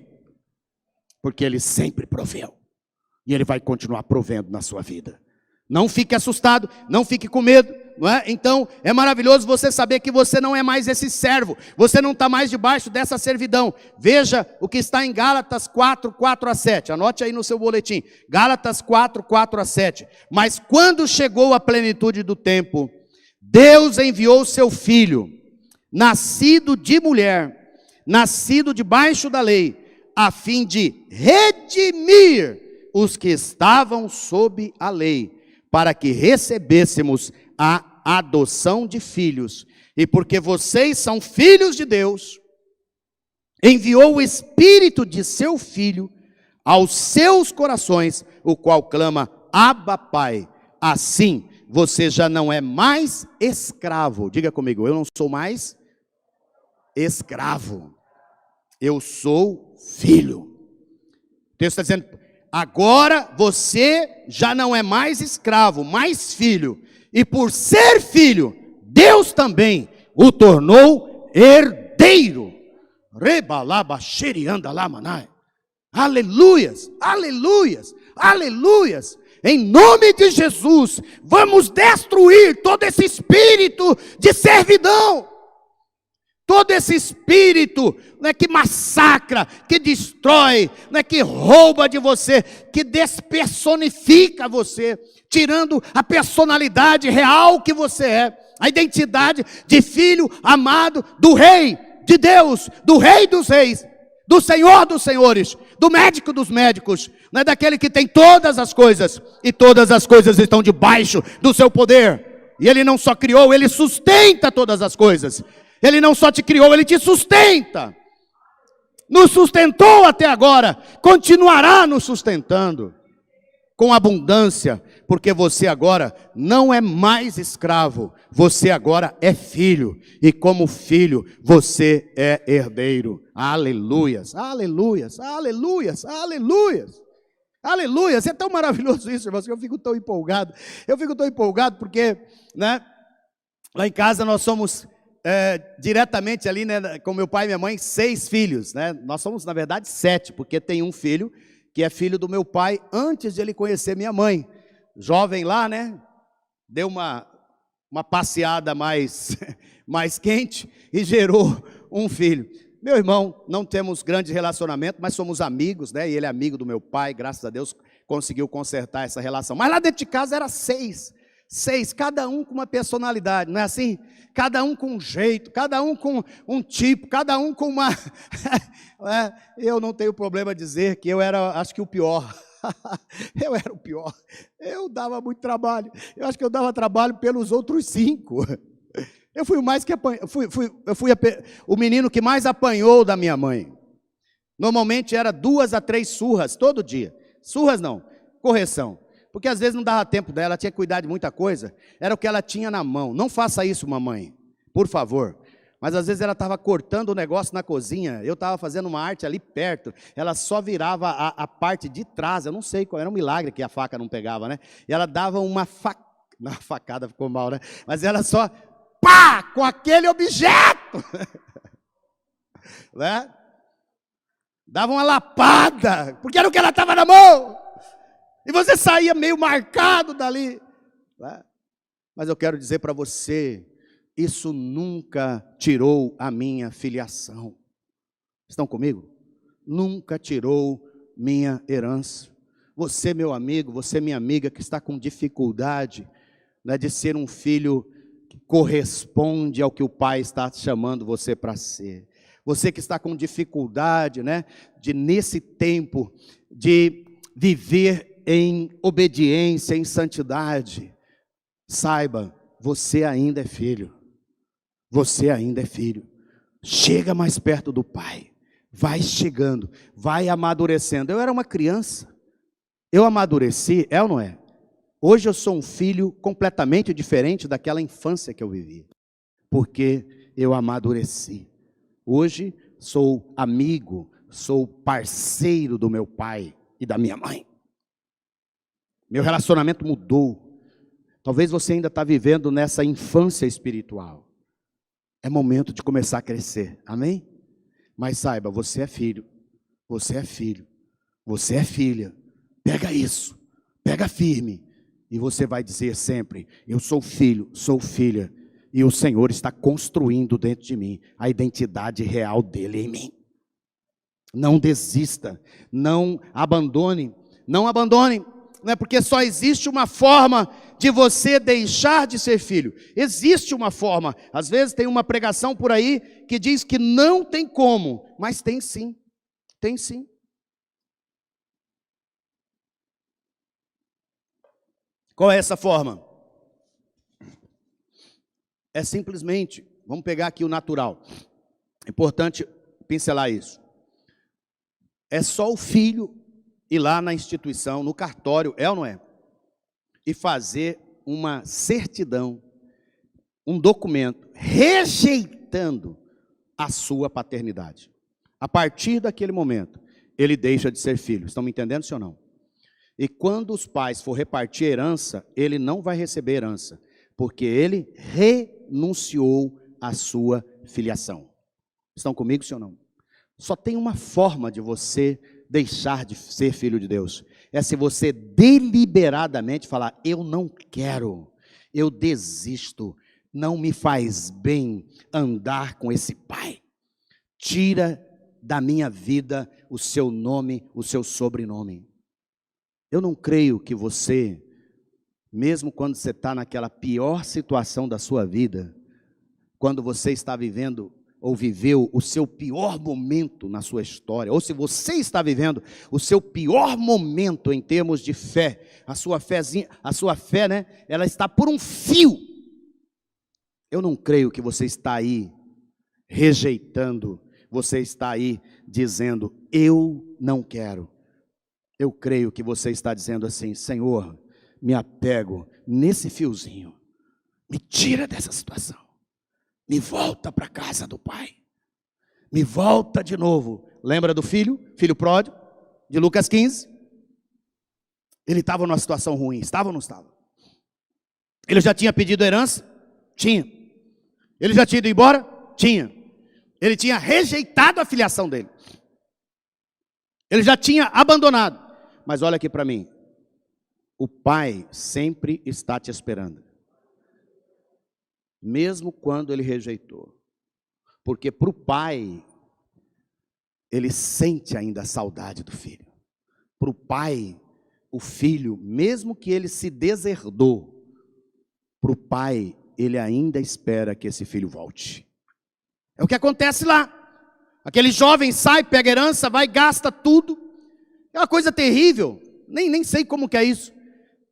S1: porque Ele sempre proveu, e Ele vai continuar provendo na sua vida. Não fique assustado, não fique com medo, não é? Então é maravilhoso você saber que você não é mais esse servo, você não está mais debaixo dessa servidão. Veja o que está em Gálatas 4, 4-7, anote aí no seu boletim, Gálatas 4, 4-7. Mas quando chegou a plenitude do tempo, Deus enviou o seu Filho, nascido de mulher, nascido debaixo da lei, a fim de redimir os que estavam sob a lei, para que recebêssemos a adoção de filhos. E porque vocês são filhos de Deus, enviou o Espírito de seu Filho aos seus corações, o qual clama: Abba, Pai. Assim, você já não é mais escravo. Diga comigo: eu não sou mais escravo, eu sou filho. O texto está dizendo: agora você já não é mais escravo, mais filho. E por ser filho, Deus também o tornou herdeiro. Aleluias, aleluias, aleluias. Em nome de Jesus, vamos destruir todo esse espírito de servidão. Todo esse espírito, né, que massacra, que destrói, né, que rouba de você, que despersonifica você, tirando a personalidade real que você é, a identidade de filho amado do Rei de Deus, do Rei dos Reis, do Senhor dos Senhores, do médico dos médicos, né, daquele que tem todas as coisas, e todas as coisas estão debaixo do seu poder. E Ele não só criou, Ele sustenta todas as coisas. Ele não só te criou, Ele te sustenta. Nos sustentou até agora, continuará nos sustentando com abundância, porque você agora não é mais escravo, você agora é filho, e como filho você é herdeiro. Aleluias, aleluias, aleluias, aleluias, aleluias. É tão maravilhoso isso, irmãos, que eu fico tão empolgado. Eu fico tão empolgado porque, né, lá em casa nós somos diretamente ali, né, com meu pai e minha mãe, 6 filhos, né? Nós somos, na verdade, 7, porque tem um filho que é filho do meu pai antes de ele conhecer minha mãe. Jovem lá, né? Deu uma passeada mais quente e gerou um filho. Meu irmão, não temos grande relacionamento, mas somos amigos, né? E ele é amigo do meu pai, graças a Deus conseguiu consertar essa relação. Mas lá dentro de casa era 6 6, cada um com uma personalidade, não é assim? Cada um com um jeito, cada um com um tipo, cada um com uma... Eu não tenho problema dizer que eu era, acho que o pior. Eu era o pior. Eu dava muito trabalho. Eu acho que eu dava trabalho pelos outros 5. Eu fui o mais que apanhou. O menino que mais apanhou da minha mãe. Normalmente era 2 a 3 surras todo dia. Surras não, correção. Porque às vezes não dava tempo dela, ela tinha que cuidar de muita coisa. Era o que ela tinha na mão. Não faça isso, mamãe, por favor. Mas às vezes ela estava cortando o negócio na cozinha, eu estava fazendo uma arte ali perto, ela só virava a parte de trás, eu não sei qual, era um milagre que a faca não pegava, né? E ela dava uma facada ficou mal, né? Mas ela só, pá, com aquele objeto, né? Dava uma lapada, porque era o que ela estava na mão. E você saía meio marcado dali. Né? Mas eu quero dizer para você, isso nunca tirou a minha filiação. Estão comigo? Nunca tirou minha herança. Você, meu amigo, você, minha amiga, que está com dificuldade, né, de ser um filho que corresponde ao que o pai está chamando você para ser. Você que está com dificuldade, né, de nesse tempo, de viver em obediência, em santidade, saiba, você ainda é filho. Você ainda é filho. Chega mais perto do Pai. Vai chegando, vai amadurecendo. Eu era uma criança. Eu amadureci, é ou não é? Hoje eu sou um filho completamente diferente daquela infância que eu vivi. Porque eu amadureci. Hoje sou amigo, sou parceiro do meu pai e da minha mãe. Meu relacionamento mudou. Talvez você ainda está vivendo nessa infância espiritual. É momento de começar a crescer, amém? Mas saiba, você é filho, você é filho, você é filha. Pega isso, pega firme. E você vai dizer sempre, eu sou filho, sou filha. E o Senhor está construindo dentro de mim a identidade real dele em mim. Não desista, não abandone, não abandone. Não é porque só existe uma forma de você deixar de ser filho. Existe uma forma. Às vezes tem uma pregação por aí que diz que não tem como, mas tem sim. Tem sim. Qual é essa forma? É simplesmente, vamos pegar aqui o natural. É importante pincelar isso. É só o filho ir lá na instituição, no cartório, é ou não é? E fazer uma certidão, um documento, rejeitando a sua paternidade. A partir daquele momento, ele deixa de ser filho. Estão me entendendo, sim ou não? E quando os pais for repartir herança, ele não vai receber herança, porque ele renunciou à sua filiação. Estão comigo, sim ou não? Só tem uma forma de você deixar de ser filho de Deus. É se você deliberadamente falar, eu não quero, eu desisto, não me faz bem andar com esse pai. Tira da minha vida o seu nome, o seu sobrenome. Eu não creio que você, mesmo quando você está naquela pior situação da sua vida, quando você está vivendo ou viveu o seu pior momento na sua história, ou se você está vivendo o seu pior momento em termos de fé, a sua fé, né, ela está por um fio. Eu não creio que você está aí rejeitando, você está aí dizendo, eu não quero. Eu creio que você está dizendo assim, Senhor, me apego nesse fiozinho, me tira dessa situação. Me volta para a casa do pai. Me volta de novo. Lembra do filho pródigo, de Lucas 15? Ele estava numa situação ruim. Estava ou não estava? Ele já tinha pedido herança? Tinha. Ele já tinha ido embora? Tinha. Ele tinha rejeitado a filiação dele. Ele já tinha abandonado. Mas olha aqui para mim. O pai sempre está te esperando. Mesmo quando ele rejeitou. Porque para o pai, ele sente ainda a saudade do filho. Para o pai, o filho, mesmo que ele se deserdou, para o pai, ele ainda espera que esse filho volte. É o que acontece lá. Aquele jovem sai, pega herança, vai, gasta tudo. É uma coisa terrível. Nem sei como que é isso.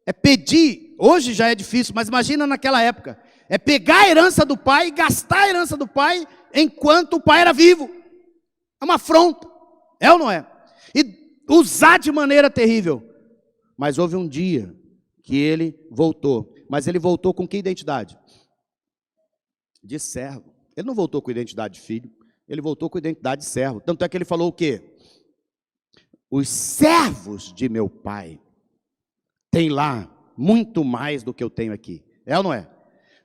S1: É pedir, hoje já é difícil, mas imagina naquela época. É pegar a herança do pai e gastar a herança do pai enquanto o pai era vivo. É uma afronta. É ou não é? E usar de maneira terrível. Mas houve um dia que ele voltou. Mas ele voltou com que identidade? De servo. Ele não voltou com identidade de filho. Ele voltou com identidade de servo. Tanto é que ele falou o quê? Os servos de meu pai têm lá muito mais do que eu tenho aqui. É ou não é?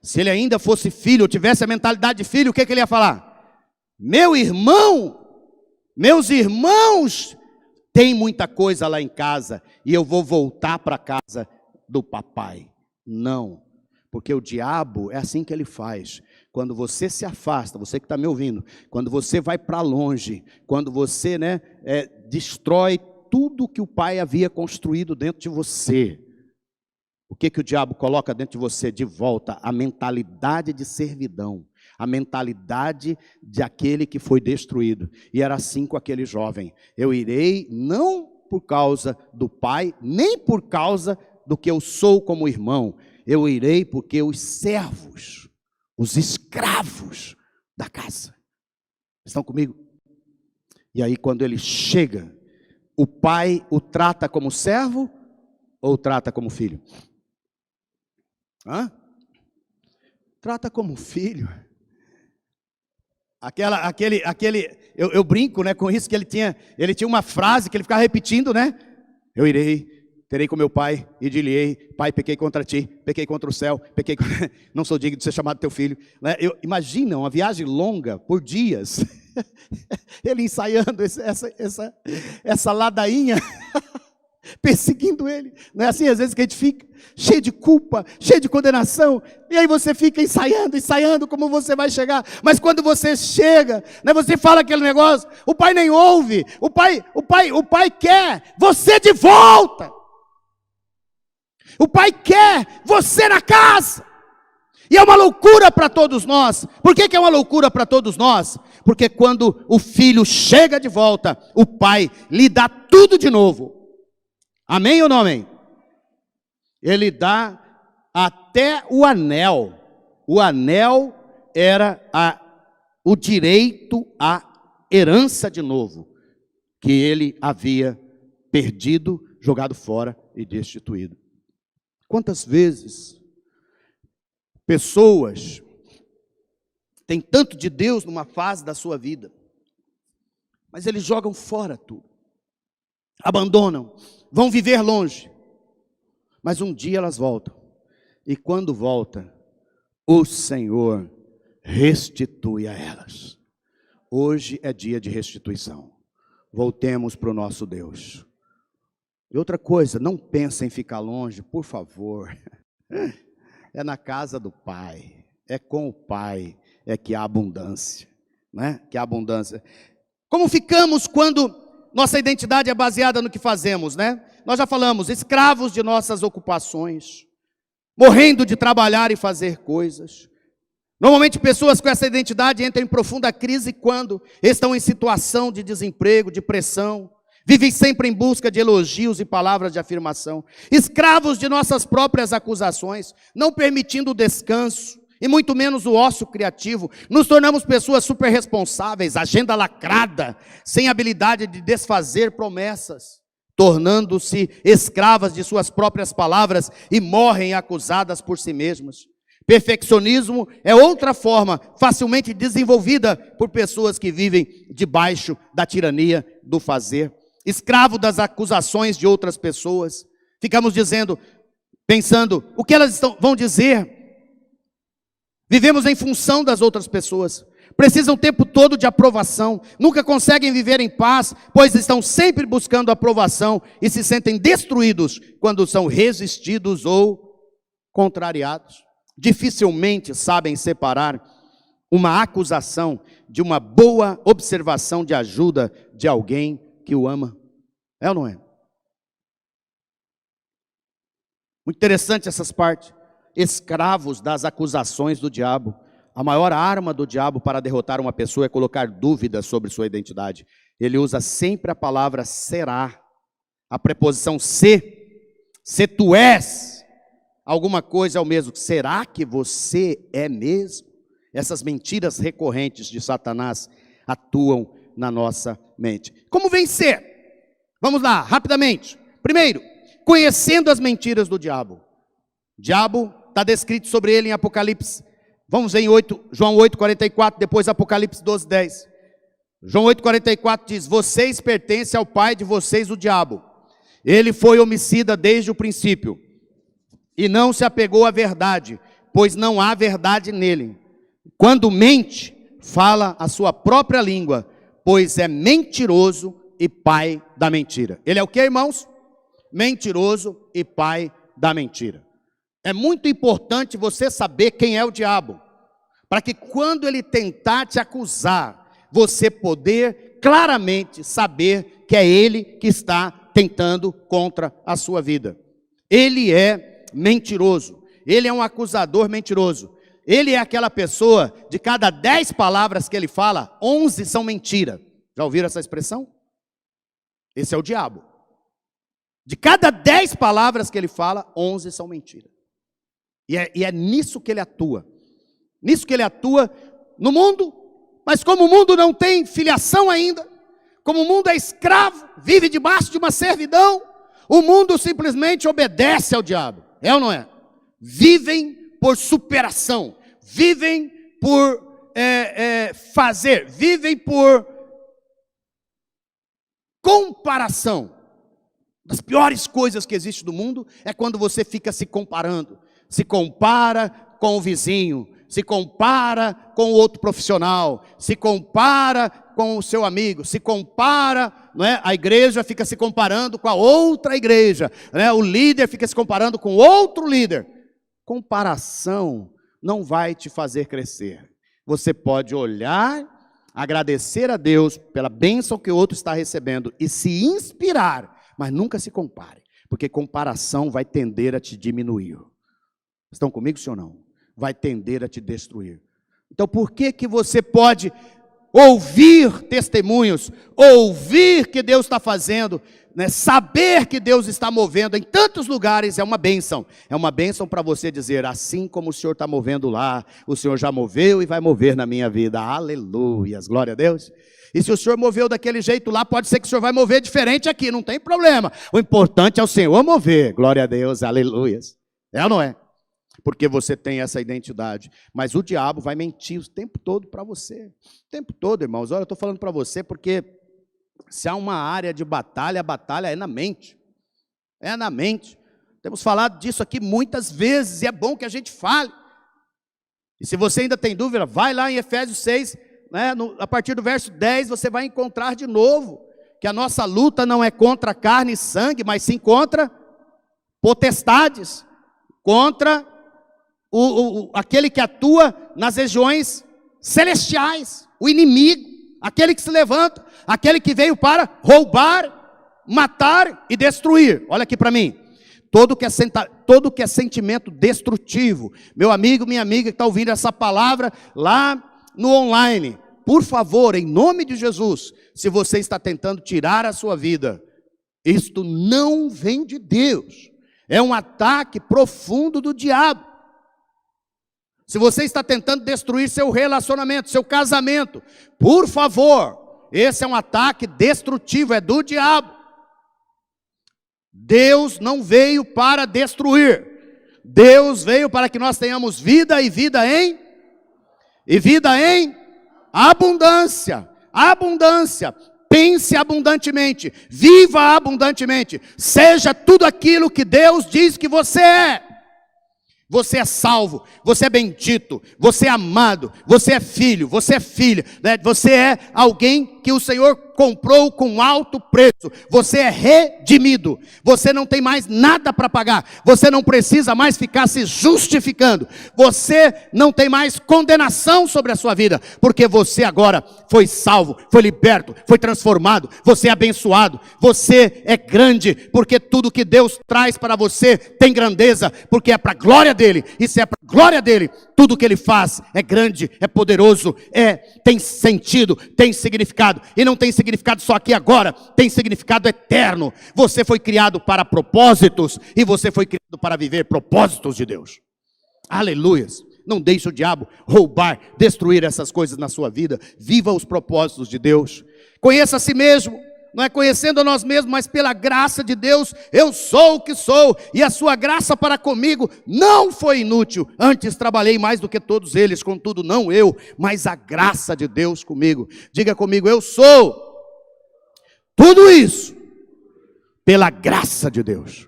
S1: Se ele ainda fosse filho, ou tivesse a mentalidade de filho, o que ele ia falar? Meu irmão, meus irmãos têm muita coisa lá em casa e eu vou voltar para a casa do papai. Não, porque o diabo é assim que ele faz. Quando você se afasta, você que está me ouvindo, quando você vai para longe, quando você destrói tudo que o pai havia construído dentro de você, o que o diabo coloca dentro de você? De volta a mentalidade de servidão, a mentalidade de aquele que foi destruído. E era assim com aquele jovem. Eu irei não por causa do pai, nem por causa do que eu sou como irmão. Eu irei porque os servos, os escravos da casa, estão comigo? E aí quando ele chega, o pai o trata como servo ou o trata como filho? Trata como filho. Eu brinco, com isso, que ele tinha uma frase que ele ficava repetindo, Eu irei, terei com meu pai e dir-lhe-ei: pai, pequei contra ti, pequei contra o céu, não sou digno de ser chamado teu filho. Imagina uma viagem longa, por dias, ele ensaiando essa ladainha, perseguindo ele. Não é assim às vezes que a gente fica cheio de culpa, cheio de condenação, e aí você fica ensaiando como você vai chegar. Mas quando você chega, você fala aquele negócio, o pai nem ouve. O pai quer você de volta. O pai quer você na casa. E é uma loucura para todos nós. Por que é uma loucura para todos nós? Porque quando o filho chega de volta, o pai lhe dá tudo de novo. Amém ou não amém? Ele dá até o anel. O anel era o direito à herança de novo, que ele havia perdido, jogado fora e destituído. Quantas vezes pessoas têm tanto de Deus numa fase da sua vida, mas eles jogam fora tudo, abandonam, vão viver longe, mas um dia elas voltam, e quando volta, o Senhor restitui a elas. Hoje é dia de restituição. Voltemos para o nosso Deus. E outra coisa, não pensem em ficar longe, por favor. É na casa do Pai, é com o Pai, é que há abundância, Que há abundância. Como ficamos quando nossa identidade é baseada no que fazemos, Nós já falamos, escravos de nossas ocupações, morrendo de trabalhar e fazer coisas. Normalmente pessoas com essa identidade entram em profunda crise quando estão em situação de desemprego, de pressão, vivem sempre em busca de elogios e palavras de afirmação, escravos de nossas próprias acusações, não permitindo o descanso, e muito menos o ócio criativo. Nos tornamos pessoas super responsáveis, agenda lacrada, sem habilidade de desfazer promessas, tornando-se escravas de suas próprias palavras e morrem acusadas por si mesmas. Perfeccionismo é outra forma facilmente desenvolvida por pessoas que vivem debaixo da tirania do fazer. Escravo das acusações de outras pessoas. Ficamos pensando, o que elas vão dizer? Vivemos em função das outras pessoas. Precisam o tempo todo de aprovação. Nunca conseguem viver em paz, pois estão sempre buscando aprovação e se sentem destruídos quando são resistidos ou contrariados. Dificilmente sabem separar uma acusação de uma boa observação de ajuda de alguém que o ama. É ou não é? Muito interessante essas partes. escravos das acusações do diabo. A maior arma do diabo para derrotar uma pessoa é colocar dúvidas sobre sua identidade. Ele usa sempre a palavra será, a preposição se tu és alguma coisa é o mesmo. Será que você é mesmo? Essas mentiras recorrentes de Satanás atuam na nossa mente. Como vencer? Vamos lá, rapidamente. Primeiro, conhecendo as mentiras do diabo. O diabo está descrito sobre ele em Apocalipse. Vamos ver em João 8,44, depois Apocalipse 12,10. João 8,44 diz: vocês pertencem ao pai de vocês, o diabo. Ele foi homicida desde o princípio e não se apegou à verdade, pois não há verdade nele. Quando mente, fala a sua própria língua, pois é mentiroso e pai da mentira. Ele é o que, irmãos? Mentiroso e pai da mentira. É muito importante você saber quem é o diabo, para que quando ele tentar te acusar, você poder claramente saber que é ele que está tentando contra a sua vida. Ele é mentiroso, ele é um acusador mentiroso. Ele é aquela pessoa, de cada 10 palavras que ele fala, 11 são mentira. Já ouviram essa expressão? Esse é o diabo. De cada 10 palavras que ele fala, 11 são mentira. E é nisso que ele atua. Nisso que ele atua no mundo, mas como o mundo não tem filiação ainda, como o mundo é escravo, vive debaixo de uma servidão, o mundo simplesmente obedece ao diabo. É ou não é? Vivem por superação, vivem por fazer, vivem por comparação. Das piores coisas que existe no mundo é quando você fica se comparando. Se compara com o vizinho, se compara com o outro profissional, se compara com o seu amigo, se compara, não é? A igreja fica se comparando com a outra igreja, né? O líder fica se comparando com outro líder. Comparação não vai te fazer crescer. Você pode olhar, agradecer a Deus pela bênção que o outro está recebendo e se inspirar, mas nunca se compare, porque comparação vai tender a te diminuir. Estão comigo, sim ou não? Vai tender a te destruir. Então, por que você pode ouvir testemunhos, ouvir que Deus está fazendo, né? Saber que Deus está movendo em tantos lugares é uma bênção. É uma bênção para você dizer, assim como o Senhor está movendo lá, o Senhor já moveu e vai mover na minha vida. Aleluias, glória a Deus. E se o Senhor moveu daquele jeito lá, pode ser que o Senhor vai mover diferente aqui, não tem problema. O importante é o Senhor mover, glória a Deus, aleluias. É ou não é? Porque você tem essa identidade. Mas o diabo vai mentir o tempo todo para você. O tempo todo, irmãos. Olha, eu estou falando para você porque se há uma área de batalha, a batalha é na mente. É na mente. Temos falado disso aqui muitas vezes e é bom que a gente fale. E se você ainda tem dúvida, vai lá em Efésios 6, né, a partir do verso 10, você vai encontrar de novo que a nossa luta não é contra carne e sangue, mas sim contra potestades, contra aquele que atua nas regiões celestiais, o inimigo, aquele que se levanta, aquele que veio para roubar, matar e destruir. Olha aqui para mim, todo que é sentimento destrutivo, meu amigo, minha amiga que está ouvindo essa palavra lá no online, por favor, em nome de Jesus, se você está tentando tirar a sua vida, isto não vem de Deus, é um ataque profundo do diabo. Se você está tentando destruir seu relacionamento, seu casamento, por favor, esse é um ataque destrutivo, é do diabo. Deus não veio para destruir, Deus veio para que nós tenhamos vida e vida em abundância, abundância. Pense abundantemente, viva abundantemente, seja tudo aquilo que Deus diz que você é. Você é salvo, você é bendito, você é amado, você é filho, você é filha, né? Você é alguém que o Senhor comprou com alto preço. Você é redimido. Você não tem mais nada para pagar. Você não precisa mais ficar se justificando. Você não tem mais condenação sobre a sua vida, porque você agora foi salvo, foi liberto, foi transformado. Você é abençoado. Você é grande, porque tudo que Deus traz para você tem grandeza, porque é para a glória dele. E se é para a glória dele, tudo que ele faz é grande, é poderoso, tem sentido, tem significado. E não tem significado só aqui agora, tem significado eterno. Você foi criado para propósitos, e você foi criado para viver propósitos de Deus. Aleluias. Não deixe o diabo roubar, destruir essas coisas na sua vida. Viva os propósitos de Deus. Conheça a si mesmo. Não é conhecendo a nós mesmos, mas pela graça de Deus, eu sou o que sou, e a sua graça para comigo não foi inútil. Antes trabalhei mais do que todos eles, contudo não eu, mas a graça de Deus comigo. Diga comigo, eu sou tudo isso pela graça de Deus.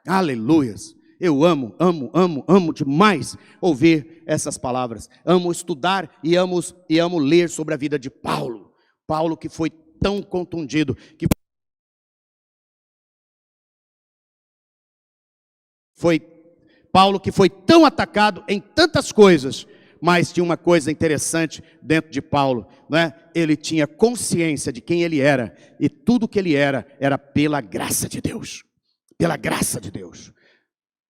S1: Aleluias. Eu amo demais ouvir essas palavras. Amo estudar e amo ler sobre a vida de Paulo. Paulo que foi tão contundido, que foi Paulo que foi tão atacado em tantas coisas, mas tinha uma coisa interessante dentro de Paulo, não é? Ele tinha consciência de quem ele era, e tudo que ele era pela graça de Deus. Pela graça de Deus.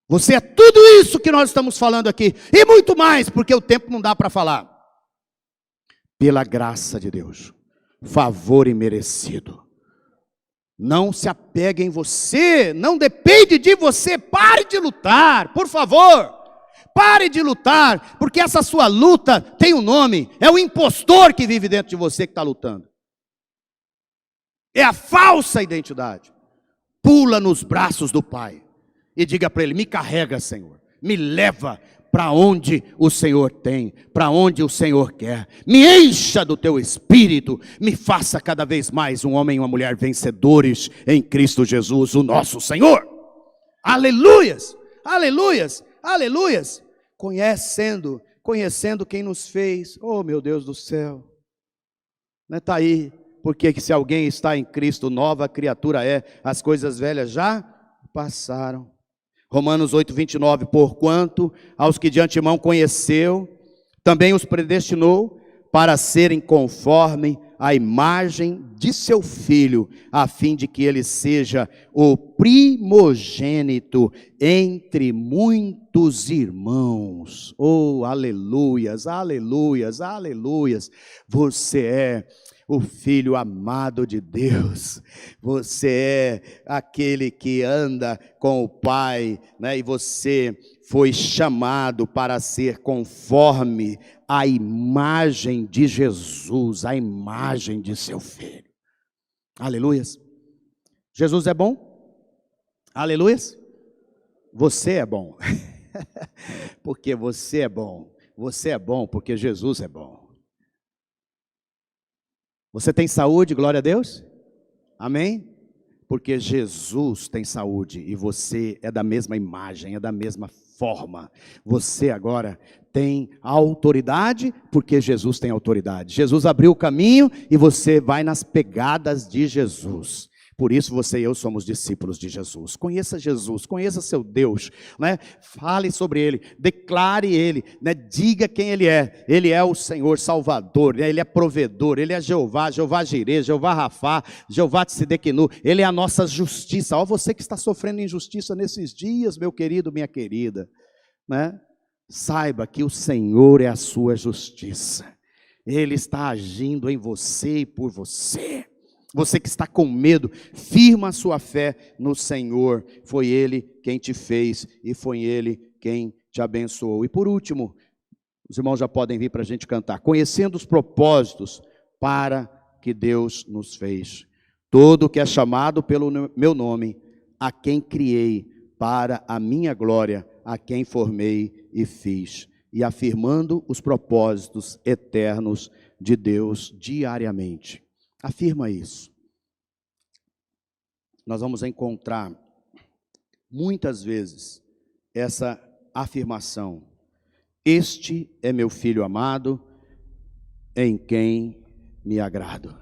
S1: Você é tudo isso que nós estamos falando aqui, e muito mais, porque o tempo não dá para falar. Pela graça de Deus. Favor imerecido. Não se apegue em você, não depende de você. Pare de lutar, por favor. Pare de lutar, porque essa sua luta tem um nome. É o impostor que vive dentro de você que está lutando. É a falsa identidade. Pula nos braços do Pai e diga para Ele, me carrega, Senhor. Me leva para onde o Senhor tem, para onde o Senhor quer. Me encha do teu Espírito, me faça cada vez mais um homem e uma mulher vencedores em Cristo Jesus, o nosso Senhor. Aleluias, aleluias, aleluias. Conhecendo quem nos fez. Oh meu Deus do céu. Está aí, porque se alguém está em Cristo, nova criatura é. As coisas velhas já passaram. Romanos 8, 29, porquanto aos que de antemão conheceu, também os predestinou para serem conforme a imagem de seu Filho, a fim de que ele seja o primogênito entre muitos irmãos. Oh, aleluias, aleluias, aleluias. Você é o filho amado de Deus, você é aquele que anda com o Pai, né? E você foi chamado para ser conforme a imagem de Jesus, a imagem de seu Filho. Aleluias. Jesus é bom? Aleluias. Você é bom, porque você é bom. Você é bom porque Jesus é bom. Você tem saúde, glória a Deus? Amém? Porque Jesus tem saúde e você é da mesma imagem, é da mesma forma. Você agora tem autoridade porque Jesus tem autoridade. Jesus abriu o caminho e você vai nas pegadas de Jesus. Por isso você e eu somos discípulos de Jesus. Conheça Jesus, conheça seu Deus, né? Fale sobre Ele, declare Ele, né? Diga quem Ele é. Ele é o Senhor Salvador, né? Ele é provedor, Ele é Jeová, Jeová Jireh, Jeová Rafá, Jeová Tsidekenu. Ele é a nossa justiça. Ó, você que está sofrendo injustiça nesses dias, meu querido, minha querida, né? Saiba que o Senhor é a sua justiça. Ele está agindo em você e por você. Você que está com medo, firma a sua fé no Senhor. Foi Ele quem te fez e foi Ele quem te abençoou. E por último, os irmãos já podem vir para a gente cantar. Conhecendo os propósitos para que Deus nos fez. Todo que é chamado pelo meu nome, a quem criei para a minha glória, a quem formei e fiz. E afirmando os propósitos eternos de Deus diariamente. Afirma isso. Nós vamos encontrar muitas vezes essa afirmação. Este é meu filho amado, em quem me agrado.